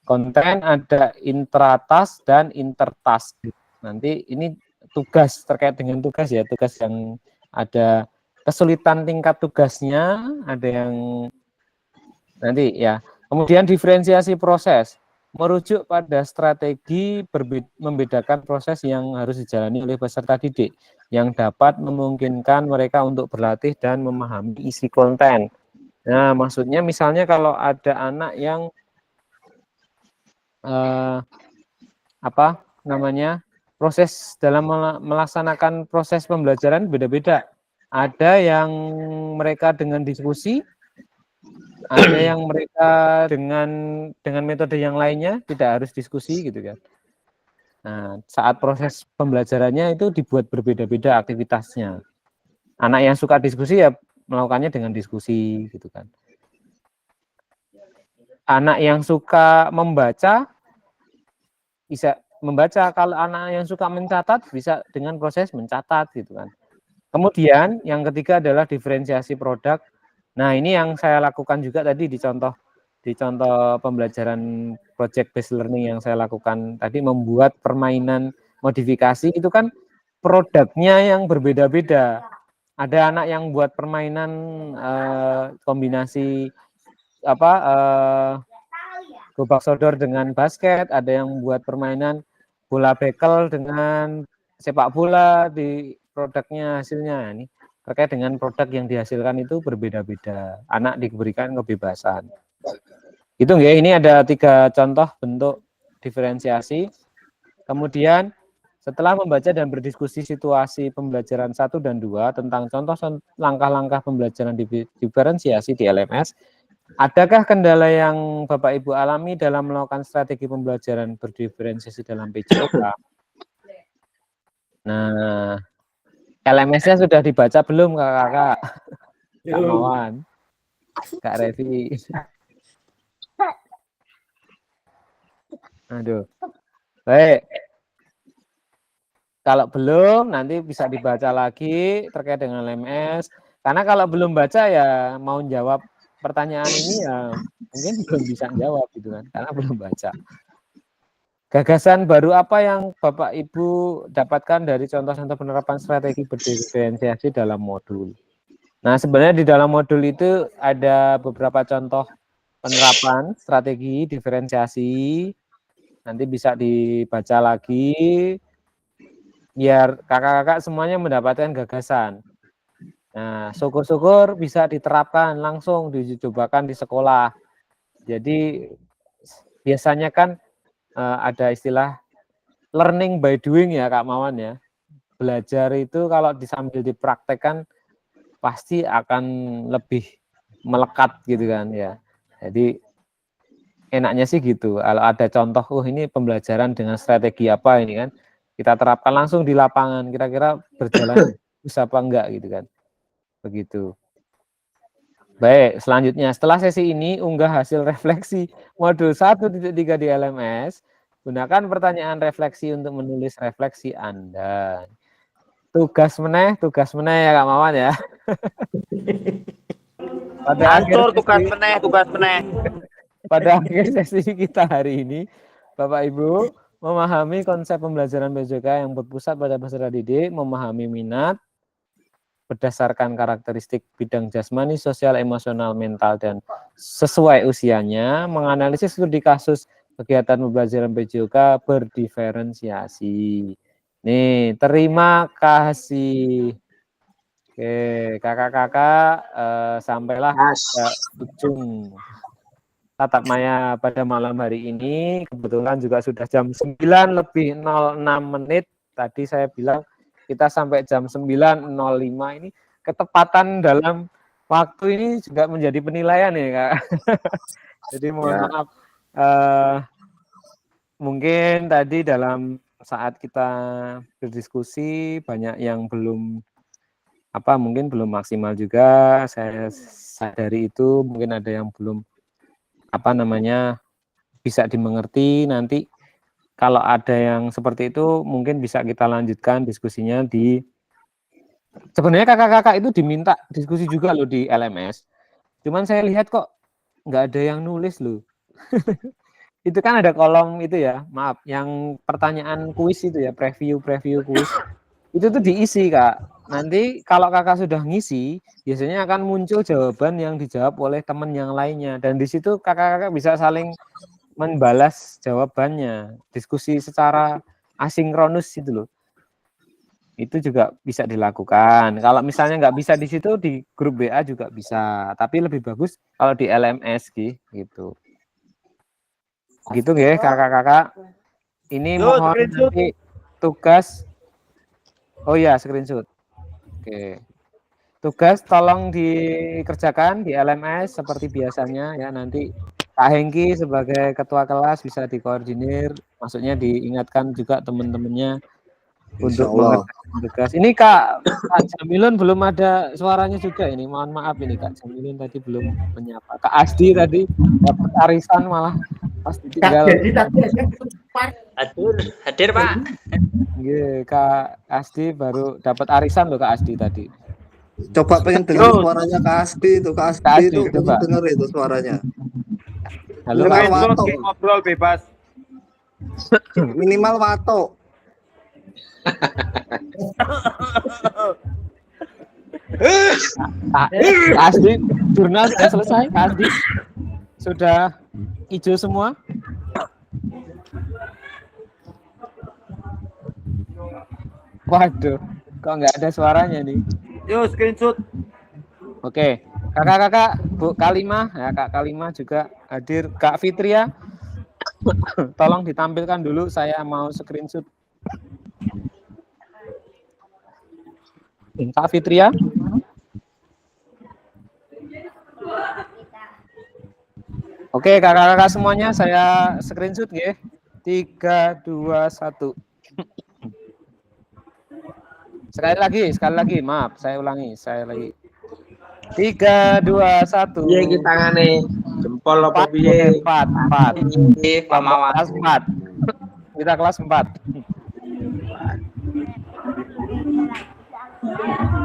Konten ada intratask dan intertask. Nanti ini tugas, terkait dengan tugas ya, tugas yang ada kesulitan tingkat tugasnya, ada yang nanti ya. Kemudian diferensiasi proses, merujuk pada strategi membedakan proses yang harus dijalani oleh peserta didik yang dapat memungkinkan mereka untuk berlatih dan memahami isi konten. Nah, maksudnya misalnya kalau ada anak yang proses dalam melaksanakan proses pembelajaran beda-beda. Ada yang mereka dengan diskusi, ada yang mereka dengan metode yang lainnya, tidak harus diskusi gitu kan. Nah, saat proses pembelajarannya itu dibuat berbeda-beda aktivitasnya. Anak yang suka diskusi ya melakukannya dengan diskusi gitu kan. Anak yang suka membaca bisa membaca, kalau anak yang suka mencatat bisa dengan proses mencatat gitu kan. Kemudian yang ketiga adalah diferensiasi produk. Nah, ini yang saya lakukan juga tadi di contoh pembelajaran project based learning yang saya lakukan tadi, membuat permainan modifikasi itu kan produknya yang berbeda-beda. Ada anak yang buat permainan kombinasi gobak sodor dengan basket, ada yang buat permainan bola bekel dengan sepak bola di produknya hasilnya. Ini terkait dengan produk yang dihasilkan itu berbeda-beda. Anak diberikan kebebasan. Itu nggih, ini ada 3 contoh bentuk diferensiasi. Kemudian setelah membaca dan berdiskusi situasi pembelajaran 1 dan 2 tentang contoh langkah-langkah pembelajaran diferensiasi di LMS, adakah kendala yang Bapak Ibu alami dalam melakukan strategi pembelajaran berdiferensiasi dalam PJOK? Nah, LMS-nya sudah dibaca belum kakak-kakak? Kak Mawan, Kak Revi. Aduh. Baik. Kalau belum, nanti bisa dibaca lagi terkait dengan LMS. Karena kalau belum baca ya mau jawab pertanyaan ini ya mungkin belum bisa jawab gitu kan, karena belum baca. Gagasan baru apa yang Bapak Ibu dapatkan dari contoh-contoh penerapan strategi berdiferensiasi dalam modul? Nah, sebenarnya di dalam modul itu ada beberapa contoh penerapan strategi diferensiasi. Nanti bisa dibaca lagi biar kakak-kakak semuanya mendapatkan gagasan. Nah, syukur-syukur bisa diterapkan langsung, dicobakan di sekolah. Jadi biasanya kan ada istilah learning by doing ya Kak Mawan ya. Belajar itu kalau disambil dipraktekkan pasti akan lebih melekat gitu kan ya. Jadi enaknya sih gitu. Kalau ada contoh, ini pembelajaran dengan strategi apa ini kan, kita terapkan langsung di lapangan. Kira-kira berjalan bisa apa enggak gitu kan. Begitu. Baik, selanjutnya setelah sesi ini unggah hasil refleksi modul 1.3 di LMS. Gunakan pertanyaan refleksi untuk menulis refleksi Anda. Tugas meneh ya Kak Mawan ya. Hancur tugas meneh. Pada akhir sesi kita hari ini, Bapak Ibu memahami konsep pembelajaran PJOK yang berpusat pada peserta didik, memahami minat berdasarkan karakteristik bidang jasmani, sosial, emosional, mental, dan sesuai usianya, menganalisis studi kasus kegiatan pembelajaran PJOK berdiferensiasi. Nih, terima kasih. Oke, kakak-kakak, sampailah ke ujung tatap maya pada malam hari ini. Kebetulan juga sudah jam 9:06. Tadi saya bilang kita sampai jam 9:05 ini. Ketepatan dalam waktu ini juga menjadi penilaian ya Kak. Jadi mohon maaf. Mungkin tadi dalam saat kita berdiskusi banyak yang belum mungkin belum maksimal juga. Saya sadari itu, mungkin ada yang belum bisa dimengerti. Nanti kalau ada yang seperti itu mungkin bisa kita lanjutkan diskusinya sebenarnya kakak-kakak itu diminta diskusi juga loh di LMS, cuman saya lihat kok nggak ada yang nulis loh. Itu kan ada kolom itu ya, maaf, yang pertanyaan kuis itu ya, preview kuis itu tuh diisi Kak. Nanti kalau kakak sudah ngisi, biasanya akan muncul jawaban yang dijawab oleh teman yang lainnya. Dan di situ kakak-kakak bisa saling membalas jawabannya. Diskusi secara asinkronus itu loh. Itu juga bisa dilakukan. Kalau misalnya nggak bisa di situ, di grup WA juga bisa. Tapi lebih bagus kalau di LMS gitu. Gitu ya kakak-kakak. Ini mohon nanti tugas. Oh ya, screenshot. Oke. Tugas tolong dikerjakan di LMS seperti biasanya ya. Nanti Kak Hengki sebagai ketua kelas bisa dikoordinir, maksudnya diingatkan juga teman-temannya untuk mengerjakan tugas. Ini Kak Jamilun belum ada suaranya juga ini. Mohon maaf ini Kak Jamilun tadi belum menyapa. Kak Asdi tadi dapat arisan malah pas ditinggal. Hadir Pak. Iya, Kak Asdi baru dapat arisan loh Kak Asdi tadi. Coba pengen dengar suaranya Kak Asdi itu. Kak Asdi itu pengen dengar itu suaranya. Halo Wato. Ngobrol bebas. Minimal Wato. Kak Asdi, jurnal sudah selesai. Kak Asdi sudah hijau semua. Waduh, kok nggak ada suaranya nih? Yuk screenshot. Oke, kakak-kakak, Bu Kalimah, ya Kak Kalimah juga hadir. Kak Fitria, tolong ditampilkan dulu. Saya mau screenshot. Kak Fitria. Oke, kakak-kakak semuanya saya screenshot ya. 3, 2, 1. Sekali lagi, maaf, saya ulangi, 3, 2, 1. Piye iki tangane? Jempol apa piye? 4. Pak Mawan. Kelas 4. Kita kelas 4.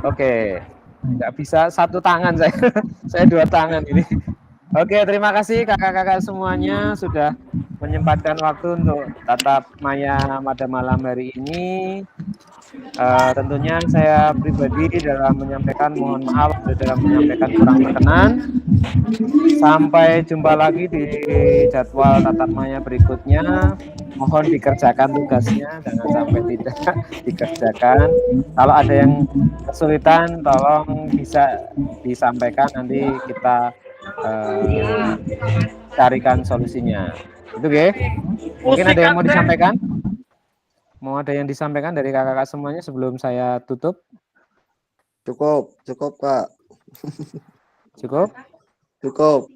Oke. Nggak bisa satu tangan saya. Saya 2 tangan ini. Oke, terima kasih kakak-kakak semuanya sudah menyempatkan waktu untuk tatap maya pada malam hari ini. Tentunya saya pribadi dalam menyampaikan mohon maaf dalam menyampaikan kurang berkenan. Sampai jumpa lagi di jadwal tatap maya berikutnya. Mohon dikerjakan tugasnya, jangan sampai tidak dikerjakan. Kalau ada yang kesulitan, tolong bisa disampaikan, nanti kita carikan solusinya. Itu oke? Mungkin ada yang mau disampaikan? Mau ada yang disampaikan dari kakak-kakak semuanya sebelum saya tutup? Cukup, Kak. Cukup? Cukup.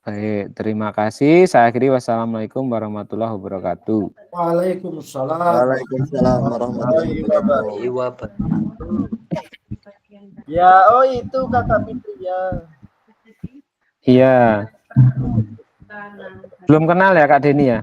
Baik, terima kasih. Saya akhiri. Wassalamualaikum warahmatullahi wabarakatuh. Waalaikumsalam. Waalaikumsalam warahmatullahi wabarakatuh. Ya, oh itu Kakak Fitri ya. Iya. Belum kenal ya Kak Deni ya?